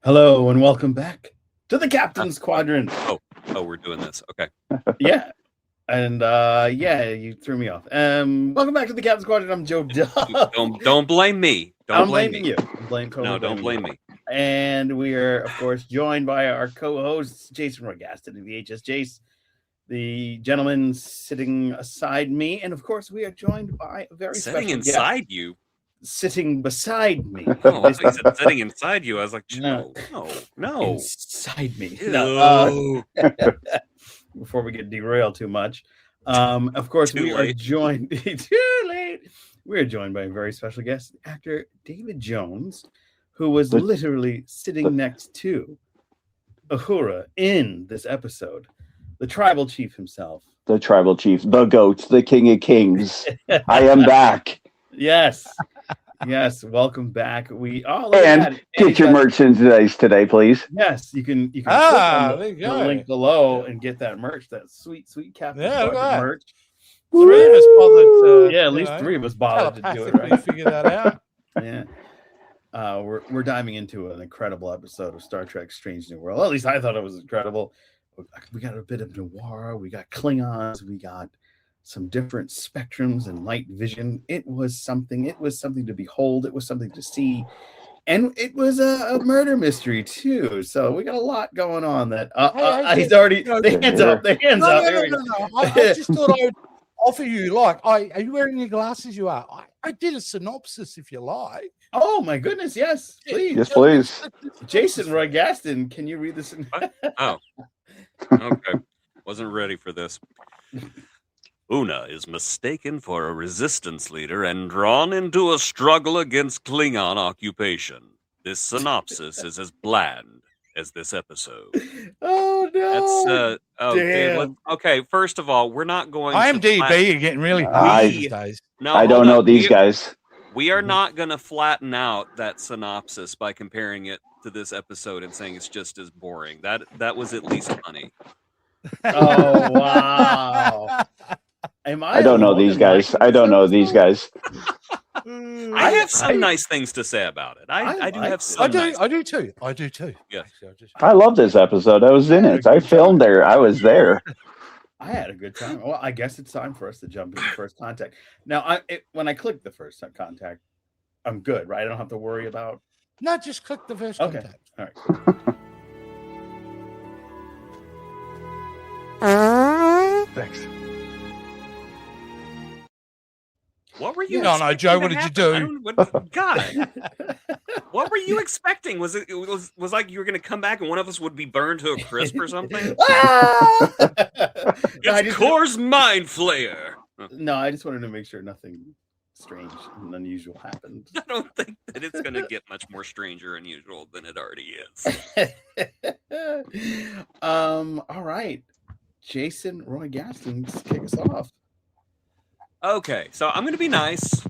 Hello and welcome back to the Captain's Quadrant. We're doing this. Okay. Yeah. And you threw me off. Welcome back to the Captain's Quadrant. I'm Joe Duff. Don't blame me. I'm blaming you. Don't blame me. And we are, of course, joined by our co-hosts, Jason Roy Gaston and VHS Jace, the gentleman sitting aside me, and of course, we are joined by a very sitting special inside guest, you. sitting beside me. Oh, I thought you said sitting inside you. I was like, no. Inside me. Ew. No. Before we get derailed too much, of course, we are joined. Too late. We are joined by a very special guest, actor David Jones, who was literally sitting next to Uhura in this episode. The tribal chief himself. The tribal chief, the goat, the king of kings. I am back. Yes. Welcome back. Get your merchandise today, please. Yes, you can click on the link below and get that merch, that sweet Captain merch. Three of us bothered. At least three of us bothered to do it. Right? Figure that out. Yeah. We're diving into an incredible episode of Star Trek: Strange New World. At least I thought it was incredible. We got a bit of noir. We got Klingons. We got some different spectrums and light vision. It was something to behold. It was something to see. And it was a murder mystery too. So we got a lot going on that he's already the hands up. No. I just thought I would offer you, are you wearing your glasses? You are. I did a synopsis if you like. Oh my goodness, yes, please. Yes, please. Jason Roy Gaston, can you read this? Oh. Okay. Wasn't ready for this. Una is mistaken for a resistance leader and drawn into a struggle against Klingon occupation. This synopsis is as bland as this episode. Oh no! Damn. Okay, first of all, we're not going. IMDb, you're getting really these days. No, I don't know these guys. We are not going to flatten out that synopsis by comparing it to this episode and saying it's just as boring. That was at least funny. Oh wow! I don't know these guys. I don't know these guys. I have some nice things to say about it. I do have some. I do too. Yeah. I love this episode. I was in it. I filmed there. I was there. I had a good time. Well, I guess it's time for us to jump into First Contact. Now, when I click the First Contact, I'm good, right? I don't have to worry about. No, just click the First Contact. All right. Thanks. What were you? You don't know, Joe. What did you do? God, what were you expecting? Was it was like you were going to come back and one of us would be burned to a crisp or something? It's Core's Mind Flayer. No, I just wanted to make sure nothing strange and unusual happened. I don't think that it's going to get much more strange or unusual than it already is. All right, Jason Roy Gaston, kick us off. Okay, so I'm going to be nice.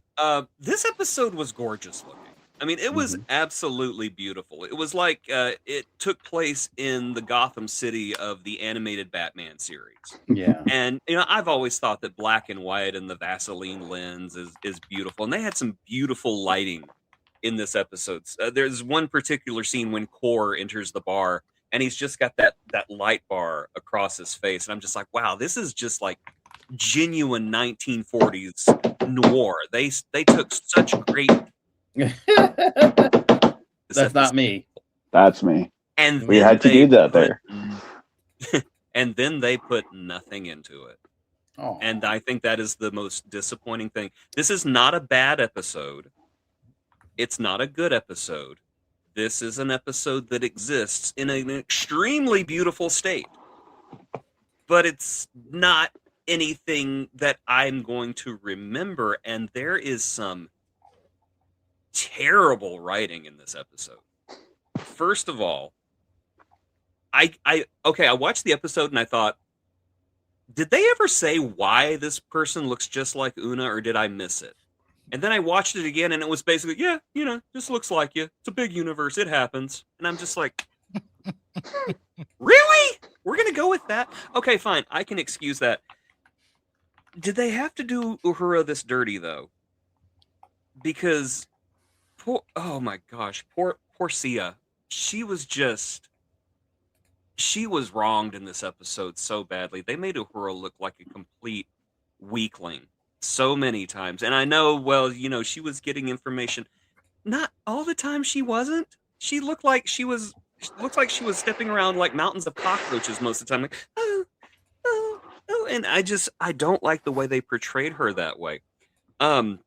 This episode was gorgeous looking. I mean, it was absolutely beautiful. It was like it took place in the Gotham City of the animated Batman series. Yeah. And, I've always thought that black and white and the Vaseline lens is beautiful. And they had some beautiful lighting in this episode. There's one particular scene when Core enters the bar and he's just got that light bar across his face. And I'm just like, wow, this is just like genuine 1940s noir. They took such great. That's not me. That's me. And we had to do that there. And then they put nothing into it. Oh. And I think that is the most disappointing thing. This is not a bad episode. It's not a good episode. This is an episode that exists in an extremely beautiful state. But it's not anything that I'm going to remember, and there is some terrible writing in this episode. First of all, I watched the episode and I thought, did they ever say why this person looks just like Una, or did I miss it? And then I watched it again and it was basically, just looks like you. It's a big universe. It happens. And I'm just like, really? We're going to go with that? Okay, fine. I can excuse that. Did they have to do Uhura this dirty, though? Because, oh my gosh, poor Sia. she was wronged in this episode so badly. They made Uhura look like a complete weakling so many times. And I know, well, she was getting information. Not all the time she wasn't. She looked like she was stepping around like mountains of cockroaches most of the time. Like, oh, oh, oh. And I don't like the way they portrayed her that way. And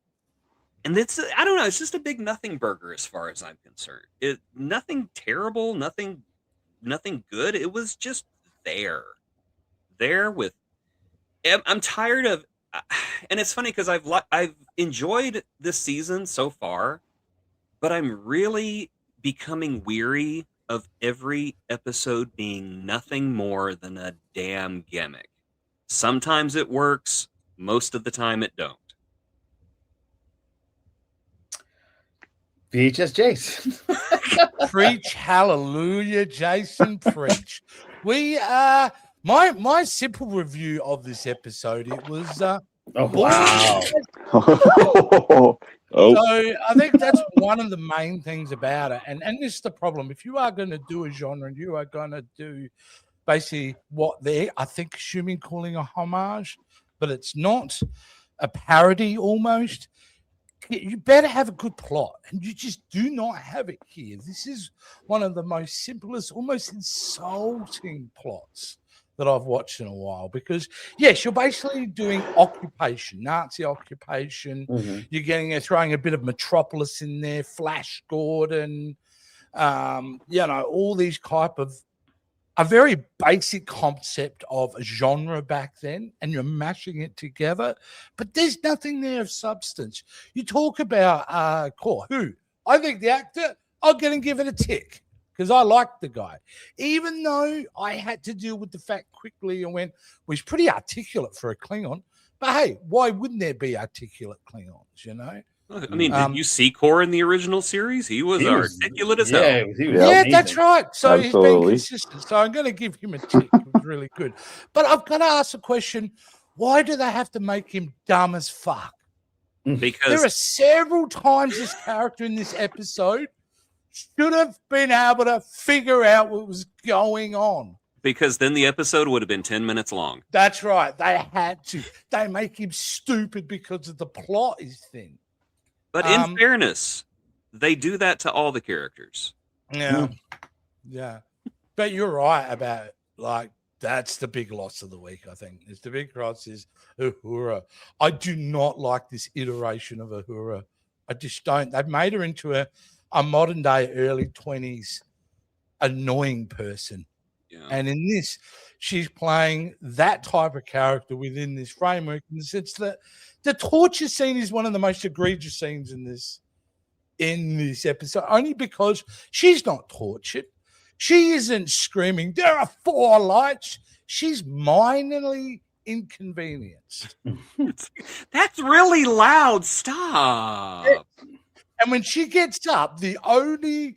it's, I don't know, it's just a big nothing burger as far as I'm concerned. Nothing terrible, nothing good. It was just there with. I'm tired of, and it's funny because I've enjoyed this season so far, but I'm really becoming weary of every episode being nothing more than a damn gimmick. Sometimes it works, most of the time it don't. VHS Jason. Preach, hallelujah, Jason, preach. We my simple review of this episode, it was Oh wow. So I think that's one of the main things about it. And this is the problem. If you are going to do a genre and you are going to do basically what they're, I think, calling a homage, but it's not, a parody almost, you better have a good plot. And you just do not have it here. This is one of the most simplest, almost insulting plots that I've watched in a while, because yes, you're basically doing occupation, Nazi occupation. Mm-hmm. You're throwing a bit of Metropolis in there, Flash Gordon, all these type of a very basic concept of a genre back then, and you're mashing it together, but there's nothing there of substance. You talk about who I think the actor, I'm going to give it a tick, because I liked the guy, even though I had to deal with the fact quickly and went, well, he's pretty articulate for a Klingon. But hey, why wouldn't there be articulate Klingons, I mean, did you see Kor in the original series? He was articulate as hell. Yeah, that's right. So he's been consistent. So I'm going to give him a tick. It was really good. But I've got to ask the question, why do they have to make him dumb as fuck? Because there are several times this character in this episode should have been able to figure out what was going on. Because then the episode would have been 10 minutes long. That's right. They had to. They make him stupid because of the plot is thin. But in fairness, they do that to all the characters. Yeah. Yeah. But you're right about, like, that's the big loss of the week, I think. It's the big loss is Uhura. I do not like this iteration of Uhura. I just don't. They've made her into a modern day early 20s annoying person. Yeah. And in this, she's playing that type of character within this framework, in the sense that the torture scene is one of the most egregious scenes in this episode, only because she's not tortured. She isn't screaming, there are 4 lights. She's minorly inconvenienced. That's really loud. Stop. And when she gets up, the only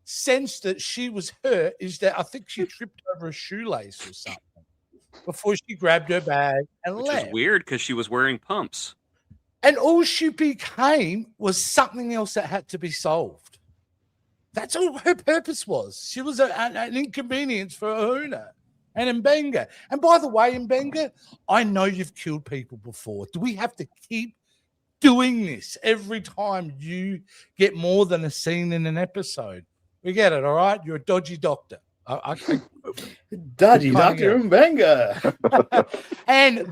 sense that she was hurt is that I think she tripped over a shoelace or something before she grabbed her bag and left. Which is weird because she was wearing pumps. And all she became was something else that had to be solved. That's all her purpose was. She was an inconvenience for Uhura and Mbenga. And by the way, Mbenga, I know you've killed people before. Do we have to keep doing this every time you get more than a scene in an episode? We get it, all right? You're a dodgy doctor. Dodgy Dr. Mbenga. And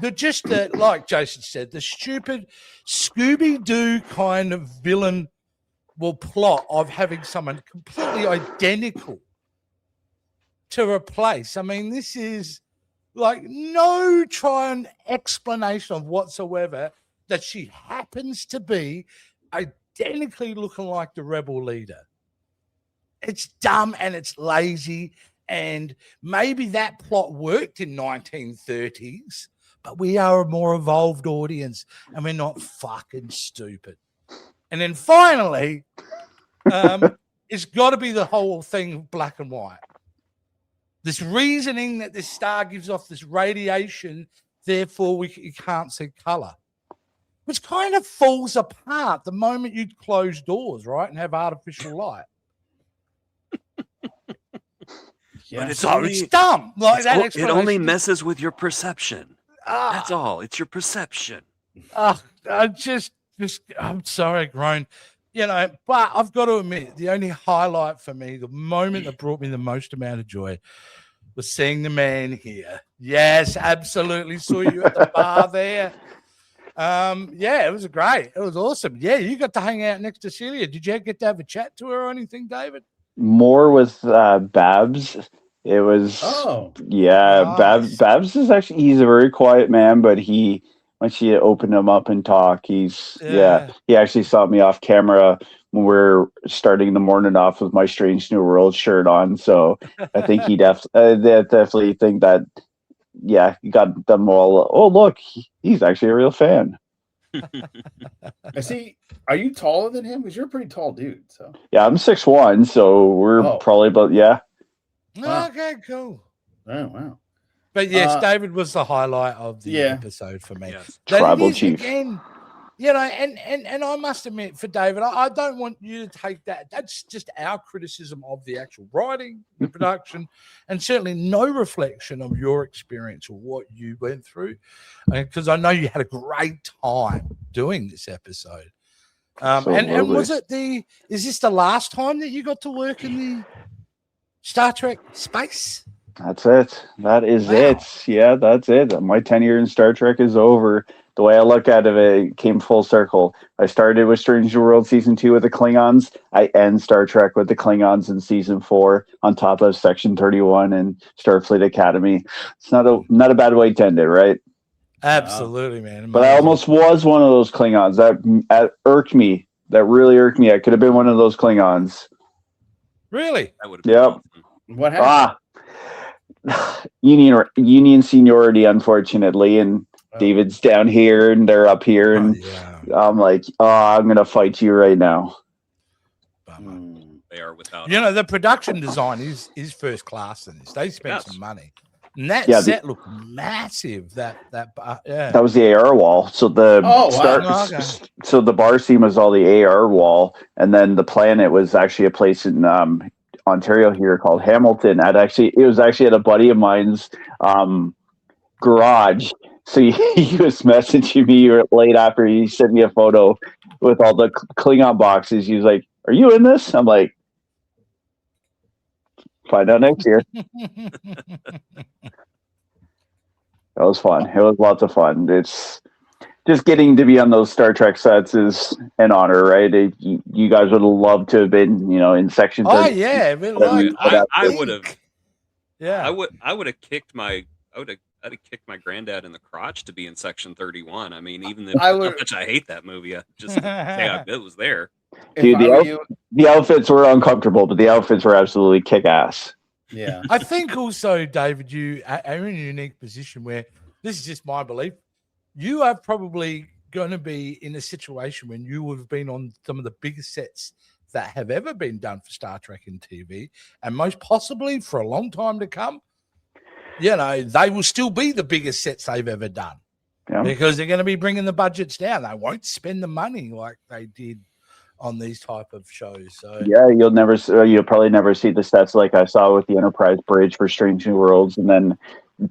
like Jason said, the stupid Scooby-Doo kind of villain plot of having someone completely identical to replace. I mean, this is like no explanation of whatsoever that she happens to be identically looking like the rebel leader. It's dumb and it's lazy, and maybe that plot worked in 1930s, but we are a more evolved audience and we're not fucking stupid. And then finally, it's got to be the whole thing of black and white. This reasoning that this star gives off this radiation, therefore you can't see color, which kind of falls apart the moment you close doors, right, and have artificial light. Yeah. But it's So it's dumb. Like that it only explanation. messes with your perception. Ah, That's all. It's your perception. I'm sorry, grown. But I've got to admit, the only highlight for me, the moment that brought me the most amount of joy, was seeing the man here. Yes, absolutely. Saw you at the bar there. Yeah, it was great. It was awesome. Yeah, you got to hang out next to Celia. Did you get to have a chat to her or anything, David? More with Babs. It was Nice. Babs is actually, he's a very quiet man, but when she opened him up and talk, he actually saw me off camera when we're starting the morning off with my Strange New World shirt on. So I think he definitely think that, yeah, he got them all. Oh, look, he's actually a real fan. I see. Are you taller than him? Because you're a pretty tall dude. So Yeah, I'm 6'1", so we're probably about, yeah. Wow. Okay, cool. Oh, wow. But yes, David was the highlight of the episode for me. Yes. That Tribal it is, chief. again, and I must admit, for David, I don't want you to take that. That's just our criticism of the actual writing, the production, and certainly no reflection of your experience or what you went through. Because I know you had a great time doing this episode. And was it is this the last time that you got to work in the Star Trek space? That's it. That is it. Yeah, that's it. My tenure in Star Trek is over. The way I look at it, it came full circle. I started with Strange New World Season 2 with the Klingons. I end Star Trek with the Klingons in Season 4 on top of Section 31 and Starfleet Academy. It's not a bad way to end it, right? Absolutely, man. Amazing. But I almost was one of those Klingons. That irked me. That really irked me. I could have been one of those Klingons. Really? That would have been awesome. What happened? Union seniority, unfortunately, and David's down here and they're up here, and I'm like, I'm gonna fight you right now. They are without. The production design is first class in this. They spent some money, and that set looked massive. That was the AR wall. So so the bar scene was all the AR wall, and then the planet was actually a place in Ontario here called Hamilton. It was actually at a buddy of mine's garage. So he was messaging me late after he sent me a photo with all the Klingon boxes. He was like, "Are you in this?" I'm like, "Find out next year." That was fun. It was lots of fun. It's just getting to be on those Star Trek sets is an honor, right? You guys would have loved to have been, in Section 30. Oh yeah, I would have. Yeah, I would have kicked my. I'd have kicked my granddad in the crotch to be in Section 31. I mean, even how much I hate that movie, just to say it was there. Dude, the outfits were uncomfortable, but the outfits were absolutely kick-ass. Yeah. I think also, David, you are in a unique position where, this is just my belief, you are probably going to be in a situation when you would have been on some of the biggest sets that have ever been done for Star Trek in TV, and most possibly for a long time to come. They will still be the biggest sets they've ever done because they're going to be bringing the budgets down. They won't spend the money like they did on these type of shows. So you'll probably never see the sets like I saw with the Enterprise Bridge for Strange New Worlds, and then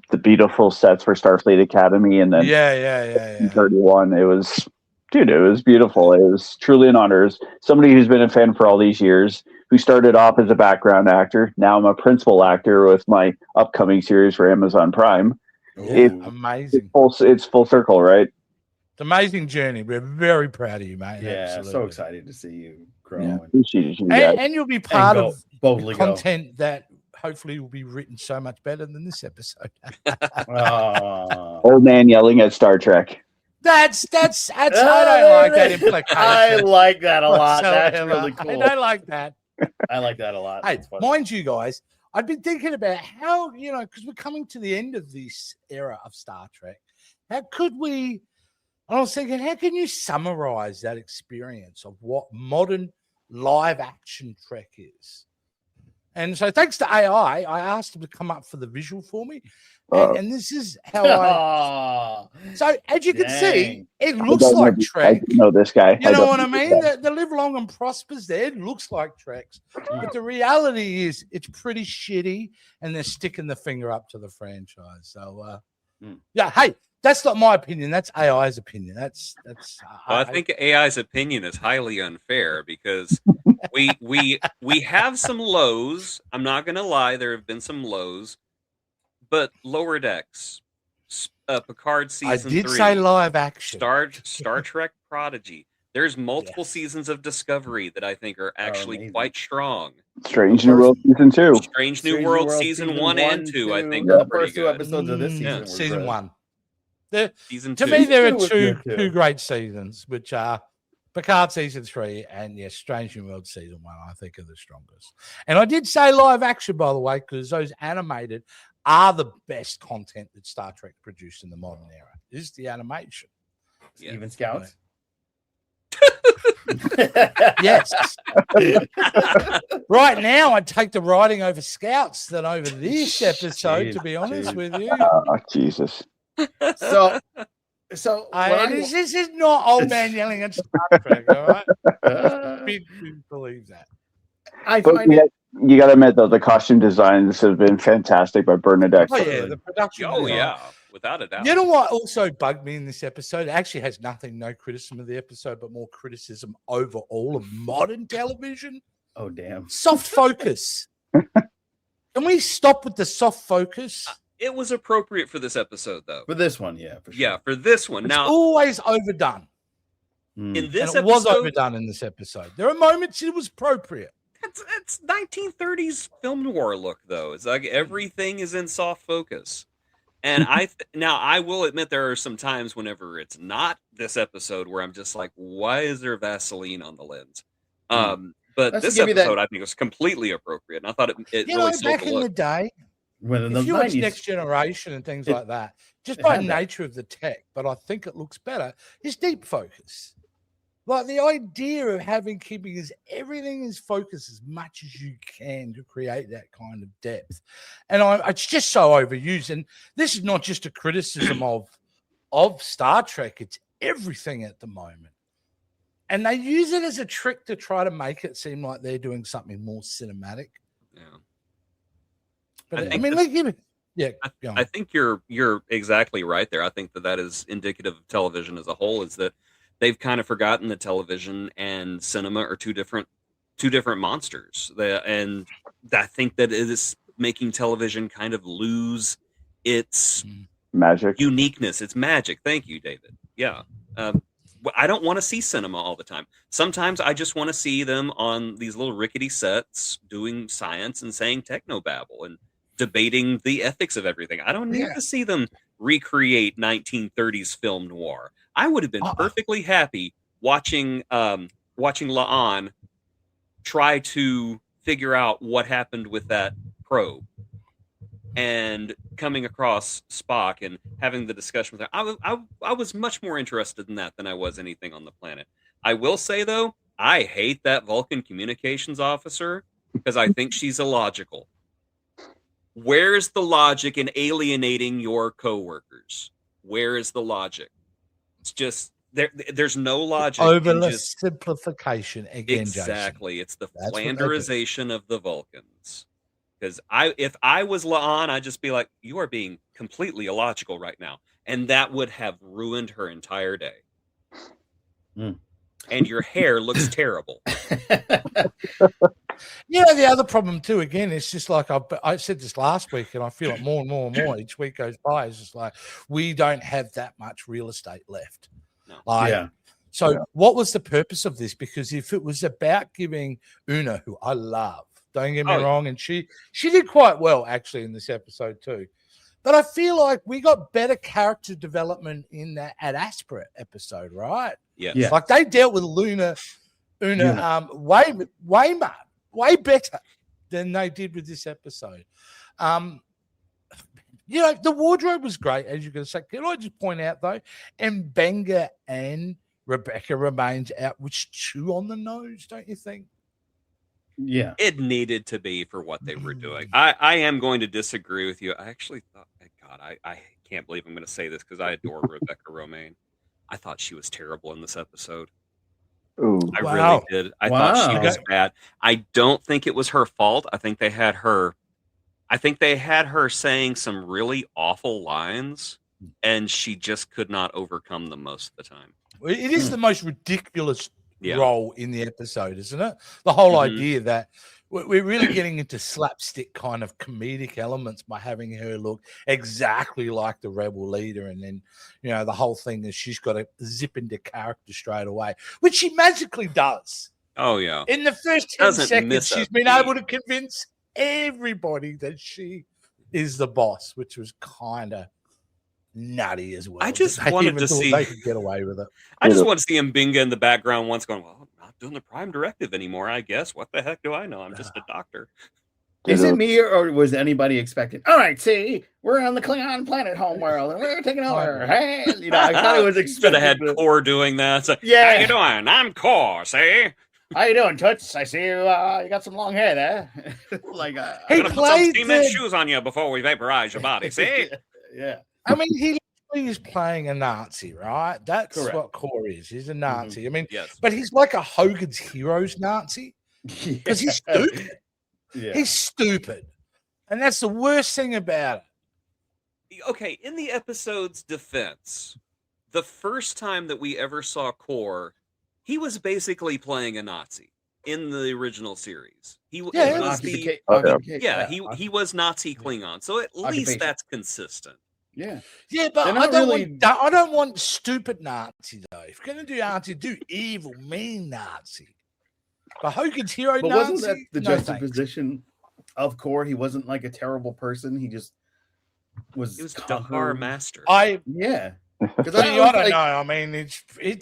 the beautiful sets for Starfleet Academy, and then 31. It was beautiful. It was truly an honor. As somebody who's been a fan for all these years, who started off as a background actor. Now I'm a principal actor with my upcoming series for Amazon Prime. Amazing. It's full circle, right? It's an amazing journey. We're very proud of you, mate. Yeah, absolutely. So excited to see you grow. And you'll be part of boldly content that hopefully will be written so much better than this episode. Old man yelling at Star Trek. That's I don't like that implication. I like that a lot. That's really cool. I don't like that. I like that a lot. Hey, mind you guys, I've been thinking about how, because we're coming to the end of this era of Star Trek. I was thinking, how can you summarize that experience of what modern live action Trek is? And so thanks to AI, I asked him to come up for the visual for me. And this is how So as you can see, it looks like Trek. I know this guy. You know what I mean? The Live Long and Prosper's there. It looks like Trek's. But the reality is it's pretty shitty, and they're sticking the finger up to the franchise. So, yeah, hey, that's not my opinion. That's AI's opinion. That's. Well, I think AI's opinion is highly unfair because we have some lows. I'm not going to lie. There have been some lows. But Lower Decks, Picard season 3. I did say live action. Star Trek Prodigy. There's multiple seasons of Discovery that I think are actually quite strong. Strange New World season 2. Strange New World season 1 and 2, I think. The first 2 episodes of this season. Season 1. Season 2. To me, there are two great seasons, which are Picard season 3 and Strange New World season 1. I think are the strongest. And I did say live action, by the way, because those animated are the best content that Star Trek produced in the modern era. Is the animation. Even Scouts? Yes. Right now, I'd take the writing over Scouts than over this episode, to be honest with you. Oh, Jesus. So this is not old man yelling at Star Trek, all right? Big believe that. I find it. You got to admit, though, the costume designs have been fantastic by Bernadette. Oh, yeah, the production. Oh, yeah, without a doubt. You know what also bugged me in this episode? It actually has no criticism of the episode, but more criticism overall of modern television. Oh, damn. Soft focus. Can we stop with the soft focus? It was appropriate for this episode, though. For this one, yeah. For sure. Yeah, for this one. It's always overdone. In this and it was overdone in this episode. There are moments it was appropriate. It's 1930s film noir look, though. It's like everything is in soft focus. And now I will admit there are some times whenever it's not this episode where I'm just like, why is there Vaseline on the lens? But this episode I think was completely appropriate, and I thought it really sold back in the day, if you watch Next Generation and things like that, just by nature of the tech, but I think it looks better, is deep focus. Like the idea of keeping everything is focused as much as you can to create that kind of depth. And it's just so overused. And this is not just a criticism of Star Trek. It's everything at the moment. And they use it as a trick to try to make it seem like they're doing something more cinematic. Yeah. But I mean, I think you're exactly right there. I think that is indicative of television as a whole, is that they've kind of forgotten that television and cinema are two different monsters. And I think that it is making television kind of lose its magic, uniqueness, its magic. Thank you, David. Yeah. I don't want to see cinema all the time. Sometimes I just want to see them on these little rickety sets doing science and saying technobabble and debating the ethics of everything. I don't need to see them recreate 1930s film noir. I would have been perfectly happy watching La'an try to figure out what happened with that probe and coming across Spock and having the discussion with her. I was much more interested in that than I was anything on the planet. I will say, though, I hate that Vulcan communications officer because I think she's illogical. Where's the logic in alienating your coworkers? Where is the logic? It's just there's no logic. Oversimplification again. Exactly. Jason. It's the flanderization of the Vulcans. Because if I was La'an, I'd just be like, you are being completely illogical right now. And that would have ruined her entire day. And your hair looks terrible. The other problem too, again, it's just like I said this last week, and I feel it more and more and more each week goes by. It's just like we don't have that much real estate left. No. So what was the purpose of this? Because if it was about giving Una, who I love, don't get me wrong, and she did quite well actually in this episode too. But I feel like we got better character development in that Ad Aspera episode, right? Yeah. Like they dealt with Una way better than they did with this episode. The wardrobe was great, as you're going to say. Can I just point out, though, Mbenga and Rebecca remains out, which too on the nose, don't you think? Yeah. It needed to be for what they were doing. I am going to disagree with you. I actually thought, God, I can't believe I'm going to say this because I adore Rebecca Romaine. I thought she was terrible in this episode. Ooh. I really did. I thought she Wow. was bad. I don't think it was her fault. I think they had her saying some really awful lines, and she just could not overcome them most of the time. It is the most ridiculous Yeah. role in the episode, isn't it? The whole Mhm. idea that we're really getting into slapstick kind of comedic elements by having her look exactly like the rebel leader. And then, you know, the whole thing is she's got to zip into character straight away, which she magically does. Oh, yeah. In the first 10 Doesn't seconds, miss a she's been beat. able to convince everybody that she is the boss, which was kind of nutty as well. I just They wanted even to thought see- they could get away with it. I just want to see Mbinga in the background once going, well, I'm not doing the Prime Directive anymore, I guess. What the heck do I know? I'm just a doctor. Is it me or was anybody expecting? All right, see, we're on the Klingon planet homeworld and we're taking over. Hey, you know, I thought it was Should expecting. have had Core doing that. So, Yeah. How you doing? I'm Core, see? How you doing, Toots? I see you. You got some long hair there. Like, He I'm gonna put some played cement the- shoes on you before we vaporize your body, see? Yeah. I mean, he literally is playing a Nazi, right? That's Correct. what Core is. He's a Nazi. I mean, Yes. but he's like a Hogan's Heroes Nazi because he's stupid. Yeah. He's stupid. And that's the worst thing about it. Okay, in the episode's defense, the first time that we ever saw Core, he was basically playing a Nazi in the original series. He Yeah, it yeah. was the he was Nazi Klingon, so at least Occupation. that's consistent. Yeah. Yeah, but They're I not don't really- want I don't want stupid Nazi though. If you're gonna do Nazi, do evil, mean Nazi. But Hogan's hero But Nazi. wasn't that the No, thanks. juxtaposition of Core? He wasn't like a terrible person. He just was. He was Dahar conquered. Master. Yeah. Because I don't know. I mean,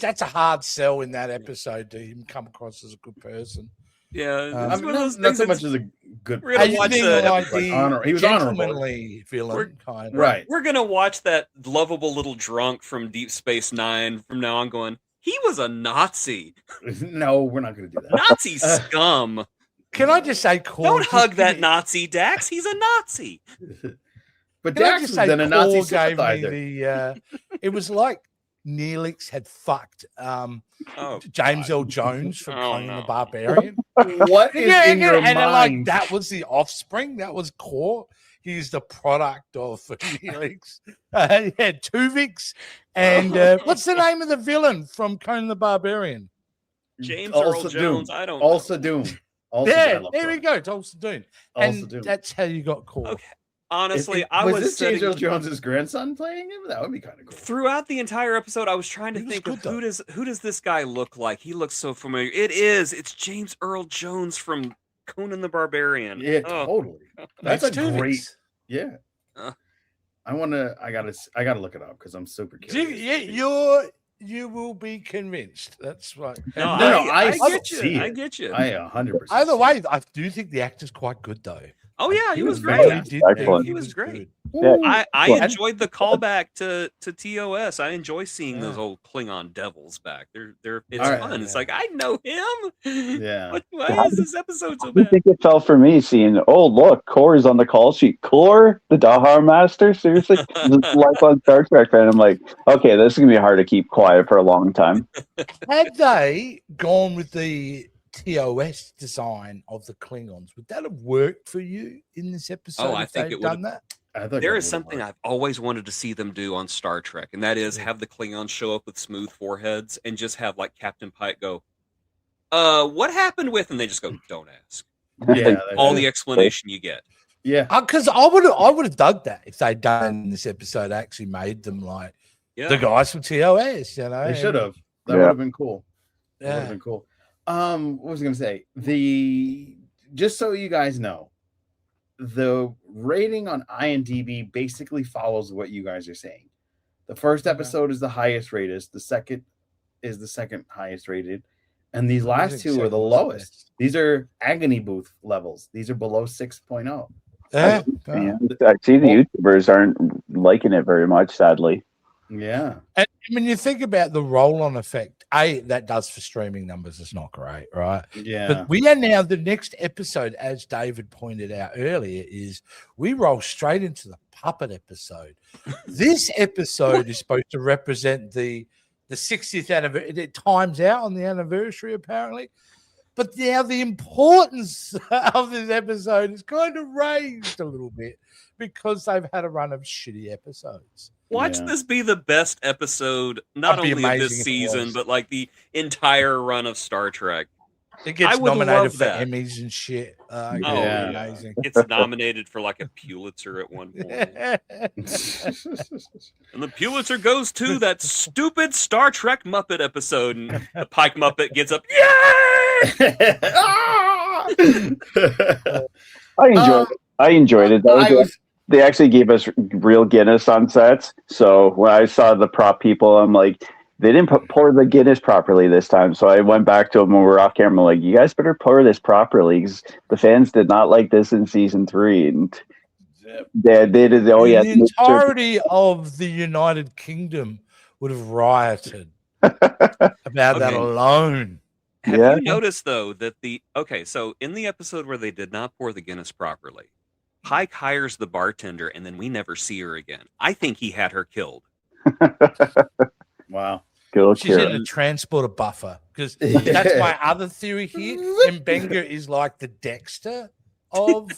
that's a hard sell in that episode to him come across as a good person. Yeah, I it's mean, one of those not things so much that's- as a good. We're gonna I watch think the like episode. the Honor- he was honorable. gentlemanly villain We're- kind of. Right. We're gonna watch that lovable little drunk from Deep Space Nine from now on. Going, he was a Nazi, No, we're not going to do that. Nazi scum. Can I just say, Core? Don't just hug give that me- Nazi, Dax. He's a Nazi. But Can I Dax just was say, then a Nazi Core gave me sympathizer. the. It was like Neelix had fucked Oh, James L. Jones from Oh, Conan no. the Barbarian. What is in your and then, like mind? that was the offspring. That was Core. He's the product of Neelix. He had Tuvix, and what's the name of the villain from Conan the Barbarian? James Also Earl Doom. Jones. I don't. Also Doom. Also, I Yeah, love there we Doom. go. Tulsa Doon. Also And Doom. that's how you got Core. Okay. Honestly, I was was this sitting James Earl Jones's grandson playing him? That would be kind of cool. throughout the entire episode. I was trying to He was think good, of though. who does this guy look like? He looks so familiar. It's James Earl Jones from Conan the Barbarian. Yeah, Oh, totally. That's a Tuvix. great. Yeah. Uh. I gotta look it up because I'm super curious. You will be convinced. That's right. no, And no, I I get see you. I it. get you. I 100%. either way, I do think the actor's quite good though. Oh yeah, he was was great. very I did Excellent. think He was great. good. Yeah. I Well, enjoyed the callback to TOS. I enjoy seeing those Yeah. old Klingon devils back. They're it's All right. fun. It's Yeah. like I know him. Yeah. Why is this episode so I bad? think it fell for me seeing, oh, look, Core is on the call sheet. Core, the Dahar Master? Seriously? This lifelong Star Trek fan. I'm like, okay, this is going to be hard to keep quiet for a long time. Had they gone with the TOS design of the Klingons, would that have worked for you in this episode? I if think they'd it would've- done that. I thought There that is would've something worked. I've always wanted to see them do on Star Trek, and that is Yeah. have the Klingons show up with smooth foreheads and just have like Captain Pike go, what happened with? And they just go, don't ask. Yeah. All the explanation you get. Yeah. Because I would have dug that if they'd done in this episode. Actually, made them like Yeah. the guys from TOS. You know, They should have. That Yeah. would have been cool. That would have Yeah. been cool. What was I gonna say? Just so you guys know, the rating on IMDb basically follows what you guys are saying. The first Okay. episode is the highest rated, the second is the second highest rated, and these last two are the lowest. These are agony booth levels. These are below 6.0. Yeah. Yeah. I see the YouTubers aren't liking it very much, sadly. Yeah. And when you think about the roll-on effect that does for streaming numbers. It's not great, right? Yeah. But we are now the next episode, as David pointed out earlier, is we roll straight into the puppet episode. This episode is supposed to represent the 60th anniversary. It times out on the anniversary, apparently. But now the importance of this episode is kind of raised a little bit because they've had a run of shitty episodes. Watch Yeah. this be the best episode, not That'd be only of amazing this if it season, was. but like the entire run of Star Trek. It I gets would nominated love for that. Emmys and shit. Oh, It'd be yeah. amazing. It's nominated for like a Pulitzer at one point. And the Pulitzer goes to that stupid Star Trek Muppet episode. And the Pike Muppet gets up, yay! I enjoyed it. They actually gave us real Guinness on sets. So when I saw the prop people, I'm like, they didn't pour the Guinness properly this time. So I went back to them when we were off camera. I'm like, you guys better pour this properly because the fans did not like this in season 3. And they did. Oh, yeah. The entirety of the United Kingdom would have rioted about that alone. Have you noticed, though, that so in the episode where they did not pour the Guinness properly, Pike hires the bartender and then we never see her again. I think he had her killed. Wow. She's in a transporter buffer because that's my other theory here. Mbenga is like the Dexter of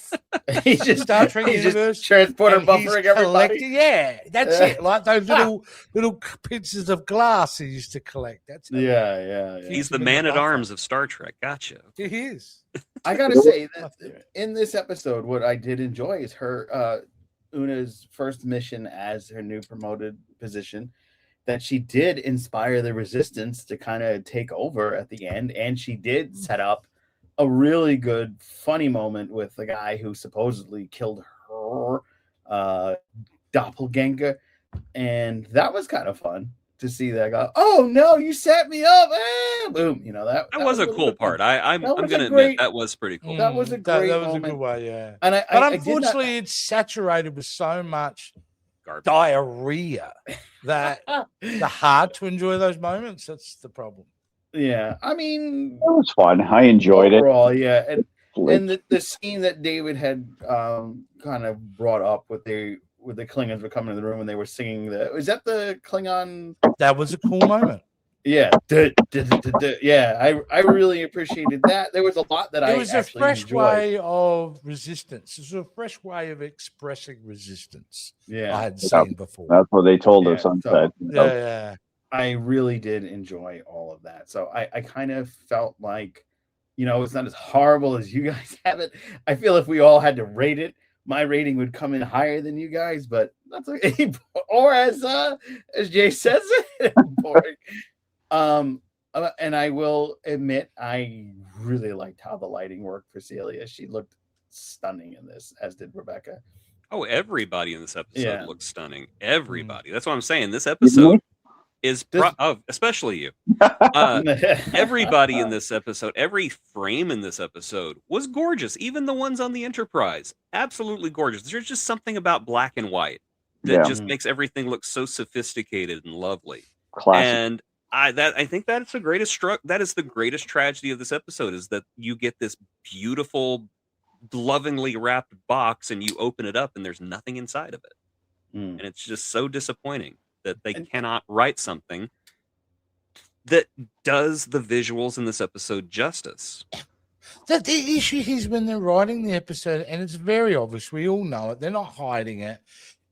He's just Star Trek he's universe. just transporter and he's buffering everybody. Yeah, that's it. Like those little pieces of glass he used to collect. That's Yeah. He's the man-at-arms of Star Trek. Gotcha. He is. I gotta say that in this episode, what I did enjoy is her Una's first mission as her new promoted position. That she did inspire the resistance to kind of take over at the end, and she did set up a really good, funny moment with the guy who supposedly killed her doppelganger, and that was kind of fun to see that guy. Oh no, you set me up! Boom! You know that was a cool part. I'm going to admit that was pretty cool. That was a great that was moment. a good way, yeah. And but unfortunately, it's saturated with so much diarrhea that it's hard to enjoy those moments. That's the problem. Yeah, I mean, it was fun. I enjoyed overall, it. Yeah, and the scene that David had kind of brought up with the Klingons were coming in the room and they were singing was that the Klingon? That was a cool moment. Yeah, yeah. I really appreciated that. There was a lot that it was a fresh enjoyed. way of resistance. It was a fresh way of expressing resistance. Yeah, I had seen before. That's what they told us on set. Yeah. I really did enjoy all of that. So I kind of felt like, it's not as horrible as you guys have it. I feel if we all had to rate it, my rating would come in higher than you guys, but that's okay. Or as Jay says it, boring. And I will admit, I really liked how the lighting worked for Celia. She looked stunning in this, as did Rebecca. Oh, everybody in this episode looks stunning. Everybody. That's what I'm saying. This Mm-hmm. episode is especially you. Everybody in this episode, every frame in this episode was gorgeous. Even the ones on the Enterprise, absolutely gorgeous. There's just something about black and white that just makes everything look so sophisticated and lovely. Classic. And I think that's the greatest that is the greatest tragedy of this episode, is that you get this beautiful, lovingly wrapped box and you open it up and there's nothing inside of it. And it's just so disappointing that they cannot write something that does the visuals in this episode justice. The issue is when they're writing the episode, and it's very obvious, we all know it, they're not hiding it.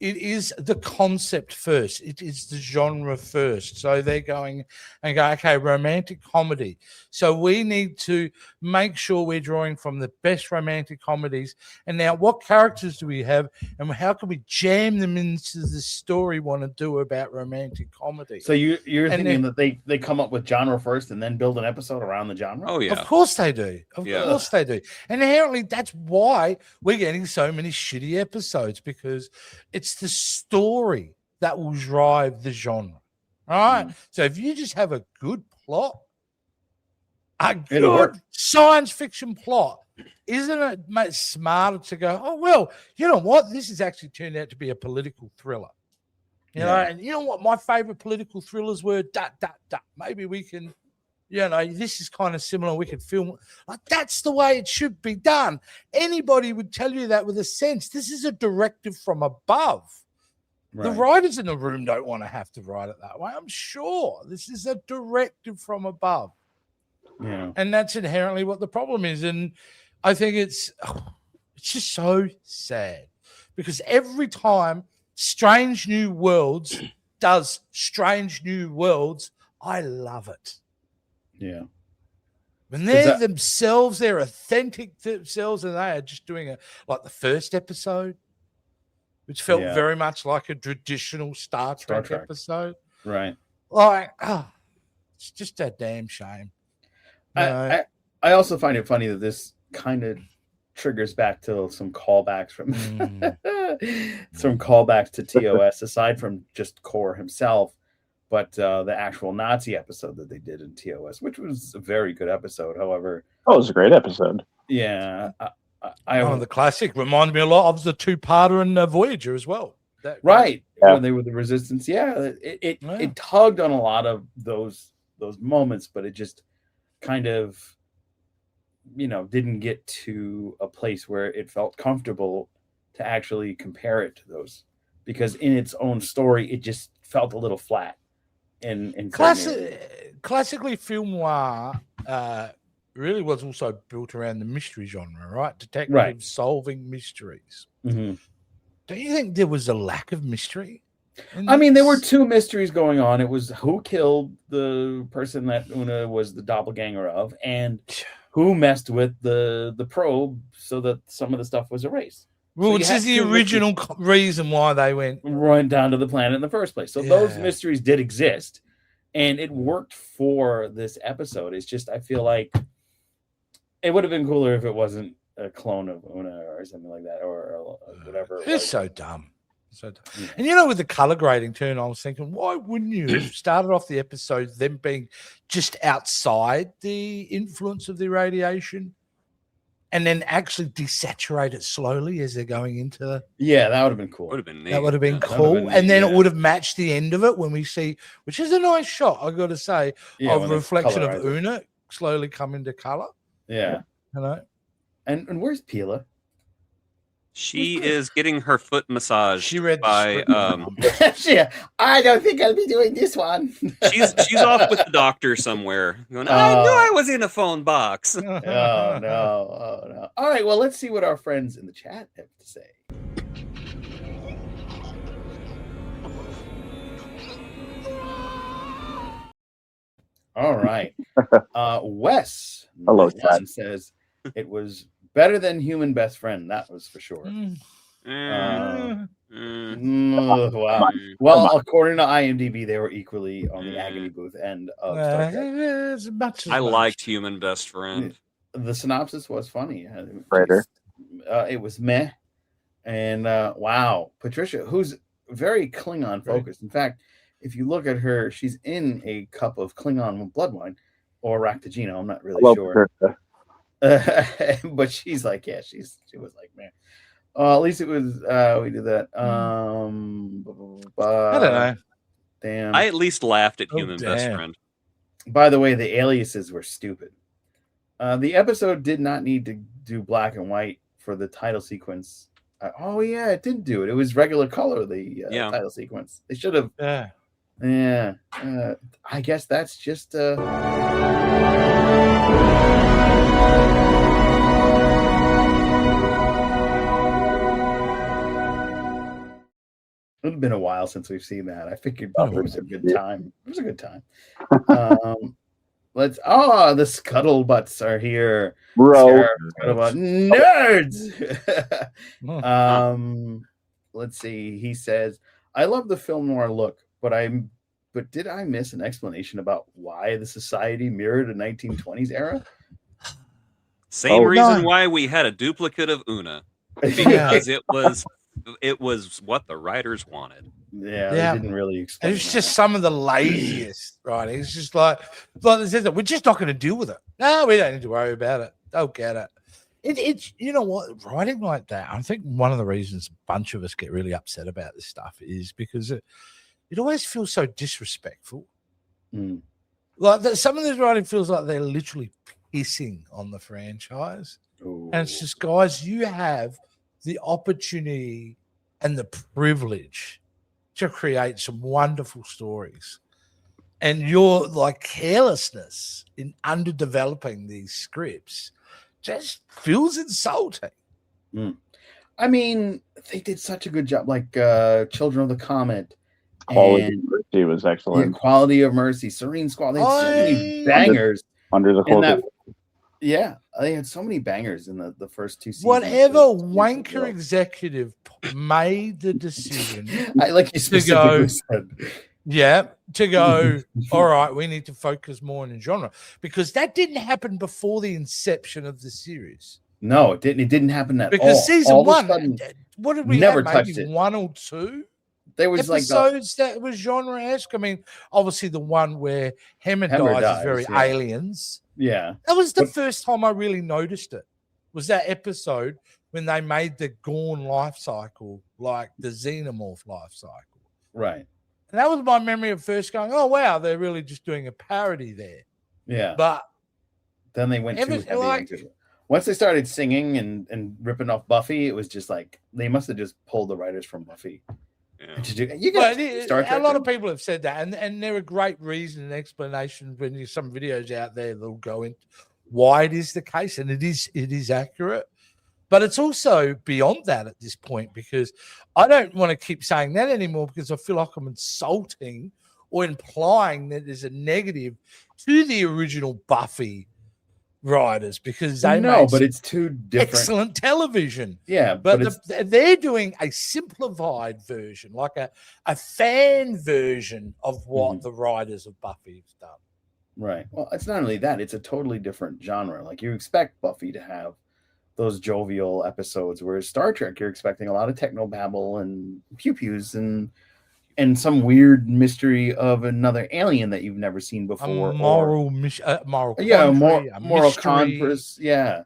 It is the concept first. It is the genre first. So they're going and go, okay, romantic comedy. So we need to make sure we're drawing from the best romantic comedies. And now what characters do we have? And how can we jam them into the story we want to do about romantic comedy? So you're thinking that they come up with genre first and then build an episode around the genre? Oh, yeah. Of course they do. Of course they do. And inherently, that's why we're getting so many shitty episodes, because it's the story that will drive the genre. All right. So if you just have a good plot, a good science fiction plot, isn't it smarter to go, oh, well, you know what? This has actually turned out to be a political thriller. You know, and you know what my favorite political thrillers were? Maybe we can, this is kind of similar. We could film like that's the way it should be done. Anybody would tell you that with a sense. This is a directive from above. Right. The writers in the room don't want to have to write it that way. I'm sure this is a directive from above. Yeah. And that's inherently what the problem is. And I think it's just so sad because every time Strange New Worlds does Strange New Worlds, I love it. Yeah. When they're themselves, they're authentic themselves, and they are just doing like the first episode, which felt very much like a traditional Star Trek episode. Right. Like, it's just a damn shame. I also find it funny that this kind of triggers back to some callbacks from some callbacks to TOS, aside from just Core himself, but the actual Nazi episode that they did in TOS, which was a very good episode. However, it was a great episode. Yeah, one of the classic reminded me a lot of the two-parter in Voyager as well. When they were the Resistance. It tugged on a lot of those moments, but it just kind of didn't get to a place where it felt comfortable to actually compare it to those, because in its own story it just felt a little flat. Classically, film noir really was also built around the mystery genre, right? Detectives solving mysteries. Mm-hmm. Don't you think there was a lack of mystery? I mean, there were two mysteries going on. It was who killed the person that Una was the doppelganger of, and who messed with the probe so that some of the stuff was erased. Well, which is the original reason why they went down to the planet in the first place. So those mysteries did exist, and it worked for this episode. It's just, I feel like it would have been cooler if it wasn't a clone of Una or something like that, or whatever. It's so dumb. And with the color grading too, I was thinking, why wouldn't you have started off the episode them being just outside the influence of the radiation, and then actually desaturate it slowly as they're going into the... Yeah, that would have been cool. That would have been cool. And then it would have matched the end of it when we see, which is a nice shot, I got to say, of a reflection of Una slowly coming to color. Yeah. And where's Pila? She is getting her foot massaged. She read by. I don't think I'll be doing this one. she's off with the doctor somewhere. Going, I knew I was in a phone box. Oh no! All right, well, let's see what our friends in the chat have to say. All right, Wes. Hello, Chad. Says it was better than Human Best Friend. That was for sure. Wow. Well, according to IMDb, they were equally on the agony booth end of Star Trek. I liked Human Best Friend. The synopsis was funny. It was meh. And wow, Patricia, who's very Klingon focused. In fact, if you look at her, she's in a cup of Klingon blood wine or Ractagino. I'm not really sure. But she's like, she was like, man. At least it was we did that. I don't know. Damn. I at least laughed at Human Best Friend. By the way, the aliases were stupid. The episode did not need to do black and white for the title sequence. It didn't do it. It was regular color, the title sequence. They should have. Yeah. I guess that's just it would have been a while since we've seen that. I figured it was a good time. It was a good time. The scuttlebutts are here. Bro. Nerds. Let's see. He says, I love the film noir look, but did I miss an explanation about why the society mirrored a 1920s era? Same reason why we had a duplicate of Una. Because it was what the writers wanted. They didn't really explain. It's just some of the laziest writing. It's just like they said, we're just not going to deal with it. No, we don't need to worry about it. Don't get it. It's you know what, writing like that. I think one of the reasons a bunch of us get really upset about this stuff is because it always feels so disrespectful. Mm. Like some of this writing feels like they're literally pissing on the franchise. Ooh. And it's just, guys, you have the opportunity and the privilege to create some wonderful stories. And your like carelessness in underdeveloping these scripts just feels insulting. Mm. I mean, they did such a good job, like Children of the Comet. Quality And of Mercy was excellent. Quality of Mercy, Serene Squall. They had so many bangers. Under the in that. Cloak. Yeah, they had so many bangers in the first two seasons. Whatever wanker executive made the decision I like you specifically said. Yeah, to go, all right, we need to focus more on genre, because that didn't happen before the inception of the series. No, it didn't. It didn't happen at all. Because season all one, sudden, what did we never have? touched Maybe it. one or two there was episodes that was genre-esque. I mean, obviously the one where Hemmer dies is very Aliens. Yeah. That was the first time I really noticed it, was that episode when they made the Gorn life cycle like the Xenomorph life cycle. Right. And that was my memory of first going, oh, wow, they're really just doing a parody there. Yeah. But then they went too heavy into it. Once they started singing and ripping off Buffy, it was just like they must have just pulled the writers from Buffy. Yeah. You got a lot of people have said that, and there are great reasons and explanations when there's some videos out there that'll go into why it is the case, and it is accurate. But it's also beyond that at this point, because I don't want to keep saying that anymore, because I feel like I'm insulting or implying that there's a negative to the original Buffy writers, because they but it's too different. Excellent television. Yeah, but they're doing a simplified version, like a fan version of what the writers of Buffy have done. Right. Well, it's not only that, it's a totally different genre. Like, you expect Buffy to have those jovial episodes, whereas Star Trek, you're expecting a lot of technobabble and pew-pews and some weird mystery of another alien that you've never seen before. Moral compass. Yeah.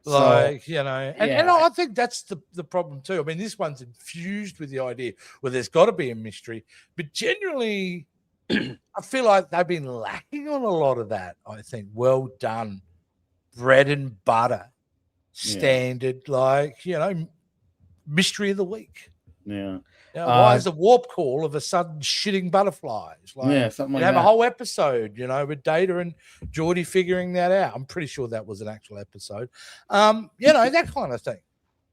Like, and I think that's the problem too. I mean, this one's infused with the idea where there's got to be a mystery, but generally I feel like they've been lacking on a lot of that. I think well done, bread and butter, standard, mystery of the week. Yeah. Why is the warp core of a sudden shitting butterflies? Something like have that. a whole episode, with Data and Geordie figuring that out. I'm pretty sure that was an actual episode. That kind of thing.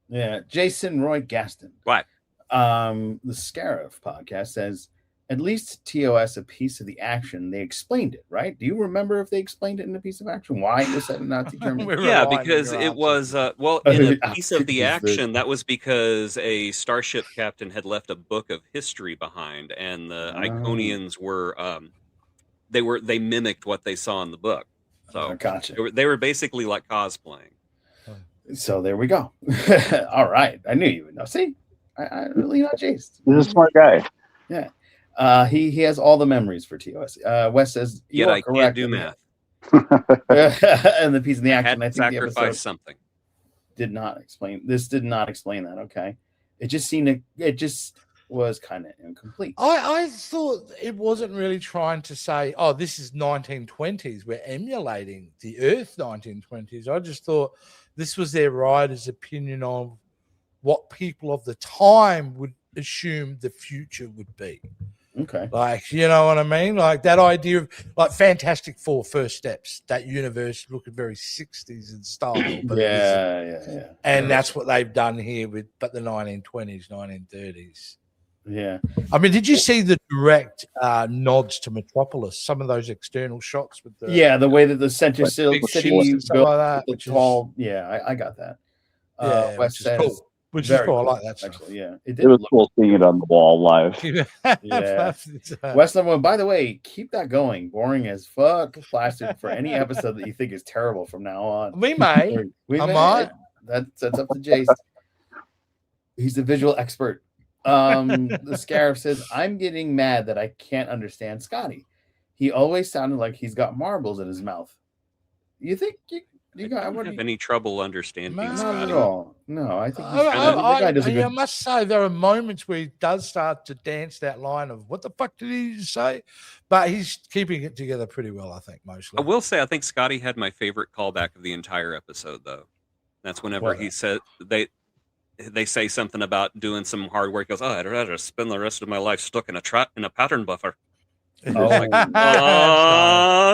Yeah. Jason Roy Gaston. What? The Scarif podcast says, at least TOS a piece of the action. They explained it, right? Do you remember if they explained it in a piece of action? Why it was set in Nazi Germany? Yeah, because it was in a piece of the action. That was because a starship captain had left a book of history behind, and the Iconians were they mimicked what they saw in the book. So gotcha. They were basically like cosplaying. So there we go. All right, I knew you would know. See, I really not Jace. He's a smart guy. Yeah. He has all the memories for TOS. Wes says, "Yet I can't do math." And the piece of the action, I think sacrifice the episode something. Did not explain that. Okay, it just was kind of incomplete. I thought it wasn't really trying to say, "Oh, this is 1920s. We're emulating the Earth 1920s." I just thought this was their writer's opinion of what people of the time would assume the future would be. Okay. You know what I mean? Like that idea of like Fantastic Four First Steps, that universe looking very 60s in style. But yeah. And that's what they've done here with the 1920s, 1930s. Yeah. I mean, did you see the direct nods to Metropolis? Some of those external shots with the way that the center city built like that, the tall. I got that. Wes says, cool. Which is cool. I like that actually. stuff. Yeah, it was cool seeing it on the wall live. Yeah. Westland, by the way, keep that going. Boring as fuck. Plastered for any episode that you think is terrible from now on. We may. I might. That's up to Jace. He's the visual expert. The Scarif says, I'm getting mad that I can't understand Scotty. He always sounded like he's got marbles in his mouth. You think You got I don't have any trouble understanding Man. not Scotty. at all. No, I think the guy does a I good. must say there are moments where he does start to dance that line of what the fuck did he say, but he's keeping it together pretty well. I think mostly. I will say I think Scotty had my favorite callback of the entire episode, though. That's whenever What? he said they say something about doing some hard work. He goes, "Oh, I'd rather spend the rest of my life stuck in a pattern buffer." Oh,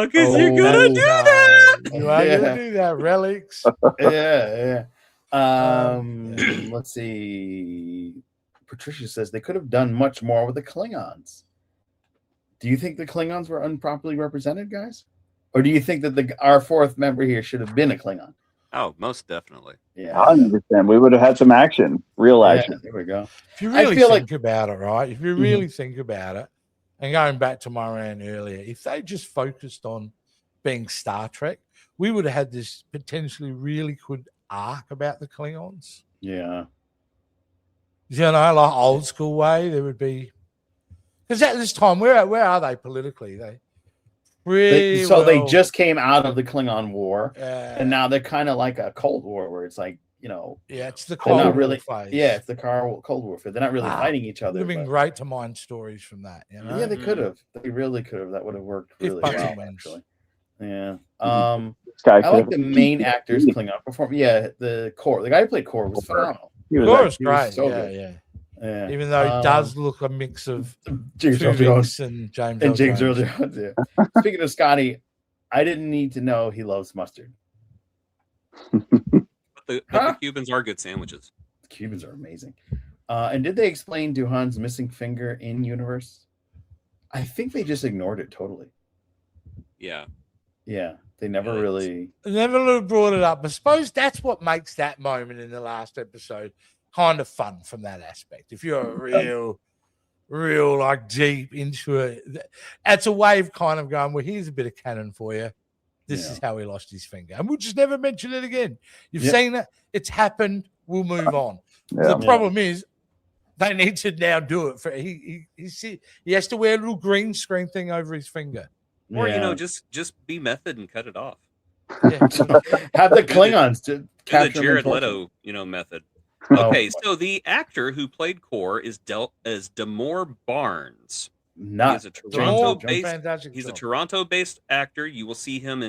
Because you're gonna do that. You are gonna do that, relics. yeah. Yeah. Let's see. Patricia says they could have done much more with the Klingons. Do you think the Klingons were improperly represented, guys? Or do you think that our fourth member here should have been a Klingon? Oh, most definitely. Yeah. I understand. We would have had some action, real action. There we go. If you really feel think about it, right? If you Mhm. really think about it, and going back to my rant earlier, if they just focused on being Star Trek, we would have had this potentially really good arc about the Klingons. Yeah. You know, like old school way, there would be because at this time, where are they politically? They just came out of the Klingon War, and and now they're kind of like a Cold War, where it's like, you know, it's the they're Cold not War really. phase. Yeah, it's the Cold War. They're not really fighting each It would other. have been but- great to mine stories from that. You know? Yeah, they could have. They really could have. That would have worked If really Bucky well, wins. actually. Yeah. This guy I could like have- the main actor's Klingon performance. Yeah, the guy who played Core was phenomenal. He was Cora's he was great. so Yeah, good. yeah. Yeah. Even though he does look a mix of James Earl Jones Tuvix and James and James Earl Jones. Jones. Yeah. Speaking of Scotty, I didn't need to know he loves mustard. But the Cubans are good sandwiches. The Cubans are amazing. And did they explain Duhan's missing finger in universe? I think they just ignored it totally. Yeah. Yeah, they never really. Never brought it up. I suppose that's what makes that moment in the last episode kind of fun from that aspect. If you're real like deep into it, that's a way of kind of going, well, here's a bit of canon for you. This is how he lost his finger. And we'll just never mention it again. You've seen it. It's happened. We'll move on. Yeah. The problem is they need to now do it. For he has to wear a little green screen thing over his finger. Or just be method and cut it off. Yeah. Have the Klingons to Do the capture them Jared and torture Leto, method. Oh, Okay, so the actor who played Core is Demore Barnes. Not He's a Toronto-based. Fantastic He's a job. Toronto-based actor. You will see him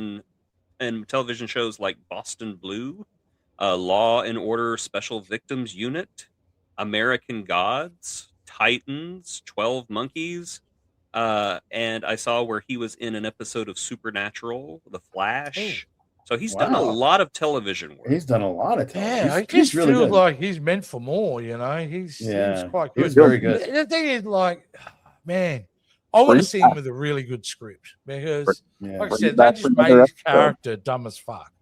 in television shows like Boston Blue, Law and Order Special Victims Unit, American Gods, Titans, 12 Monkeys, and I saw where he was in an episode of Supernatural, The Flash. So he's done a lot of television work. He's done a lot of television. Yeah, I he's just really feel good. like he's meant for more, you know. He's quite He good. was very good. The thing is, like, man, I want to see him with a really good script because, like I said, they just made his character dumb as fuck.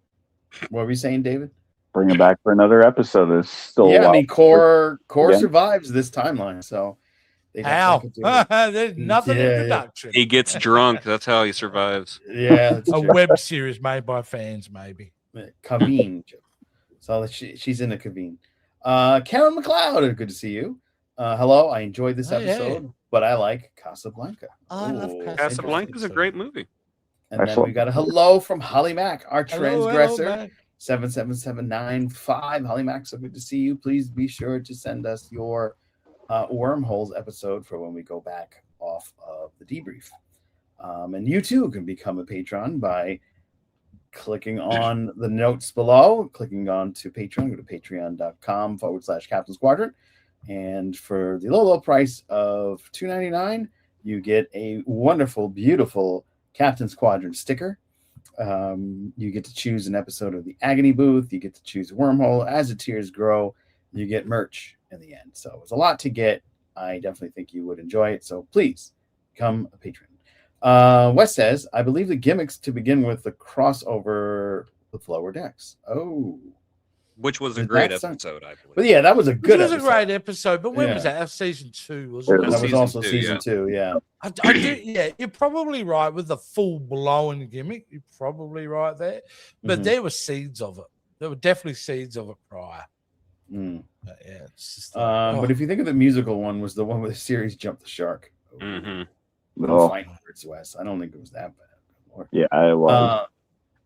What were you saying, David? Bring him back for another episode. There's still I mean, Core Yeah. survives this timeline, so they How? have to do it. There's nothing in production. He gets drunk. That's how he survives. Yeah, that's A true. web series made by fans, maybe. Kaveen. So she's in a Kaveen. Karen McLeod, good to see you. Hello, I enjoyed this episode, but I like Casablanca. I love Casablanca's a great movie. And then we got a hello from Holly Mack, our transgressor. Hello, 77795. Holly Mack, so good to see you. Please be sure to send us your Wormholes episode for when we go back off of the debrief. And you too can become a patron by clicking on the notes below, clicking on to Patreon. Go to patreon.com/Captain's Quadrant. And for the low price of $2.99, you get a wonderful, beautiful Captain's Quadrant sticker. You get to choose an episode of the Agony Booth. You get to choose a wormhole. As the tiers grow, you get merch in the end. So it's a lot to get. I definitely think you would enjoy it. So please become a patron. Wes says, I believe the gimmicks to begin with the crossover with Lower Decks. Oh. Which was a Did great that episode, I believe. But yeah, that was a good It was episode. a great episode, but when Yeah. was that? That was season 2, wasn't That it? That was Season also 2, season yeah. 2, yeah. I do, yeah, you're probably right with the full blown gimmick. You're probably right there, but Mhm. there were seeds of it. There were definitely seeds of it prior. Mm. But yeah, it's just like, But if you think of the musical one, was the one where the series jumped the shark. Mhm. No Oh, fighting words, Wes. I don't think it was that bad. yeah, I was.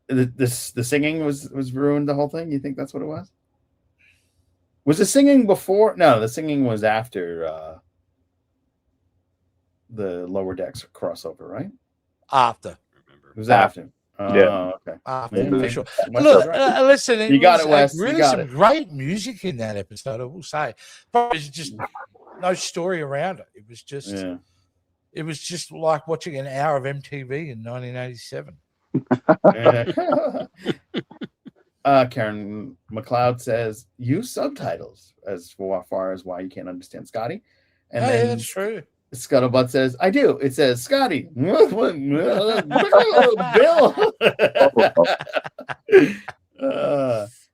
the singing was ruined. The whole thing. You think that's what it was? Was the singing before? No, the singing was after the Lower Decks crossover, right? After. It was after. Yeah. Okay. After, Yeah, for sure. Wes Look, is right. listen, You got was, it, Wes. You really got some it. great music in that episode, I will say. But there's just no story around it. It was just, Yeah. it was just like watching an hour of MTV in 1987. Karen McLeod says use subtitles as far as why you can't understand Scotty. And Yeah, then that's true. Scuttlebutt says, I do. It says Scotty. Bill.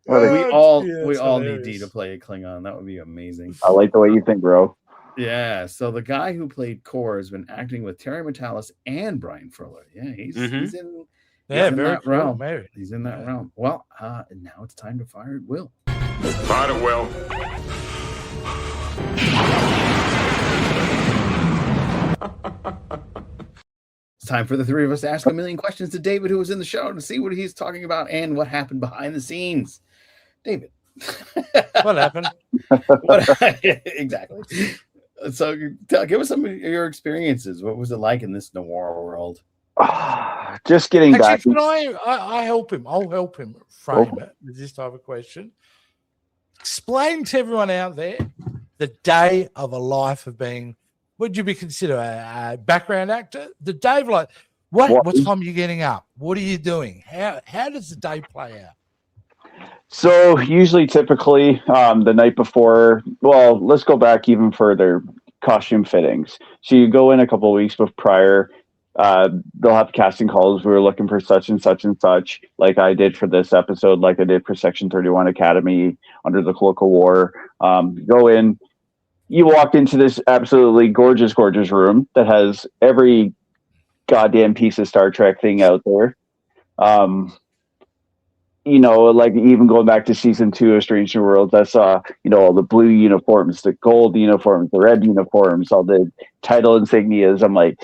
We all need D to play a Klingon. That would be amazing. I like the way you think, bro. Yeah. So the guy who played Kor has been acting with Terry Metalis and Brian Fuller. Yeah, he's in Very that realm. Mary. He's in that realm. Well, and now it's time to fire at Will. Fire at Will. It's time for the three of us to ask a million questions to David, who was in the show, to see what he's talking about and what happened behind the scenes. David. What happened? Exactly. So give us some of your experiences. What was it like in this noir world? Just getting back. Can I help him? I'll help him frame it with this type of question. Explain to everyone out there the day of a life of being, would you be considered a background actor? The day of like, what time are you getting up? What are you doing? How does the day play out? So usually, typically, the night before, well, let's go back even further, costume fittings. So you go in a couple of weeks prior, they'll have casting calls. We were looking for such and such and such, like I did for this episode, like I did for Section 31 Academy, Under the Cloak of War. Go in, you walk into this absolutely gorgeous, gorgeous room that has every goddamn piece of Star Trek thing out there. You know, like even going back to season 2 of Strange New Worlds, I saw, you know, all the blue uniforms, the gold uniforms, the red uniforms, all the title insignias. I'm like,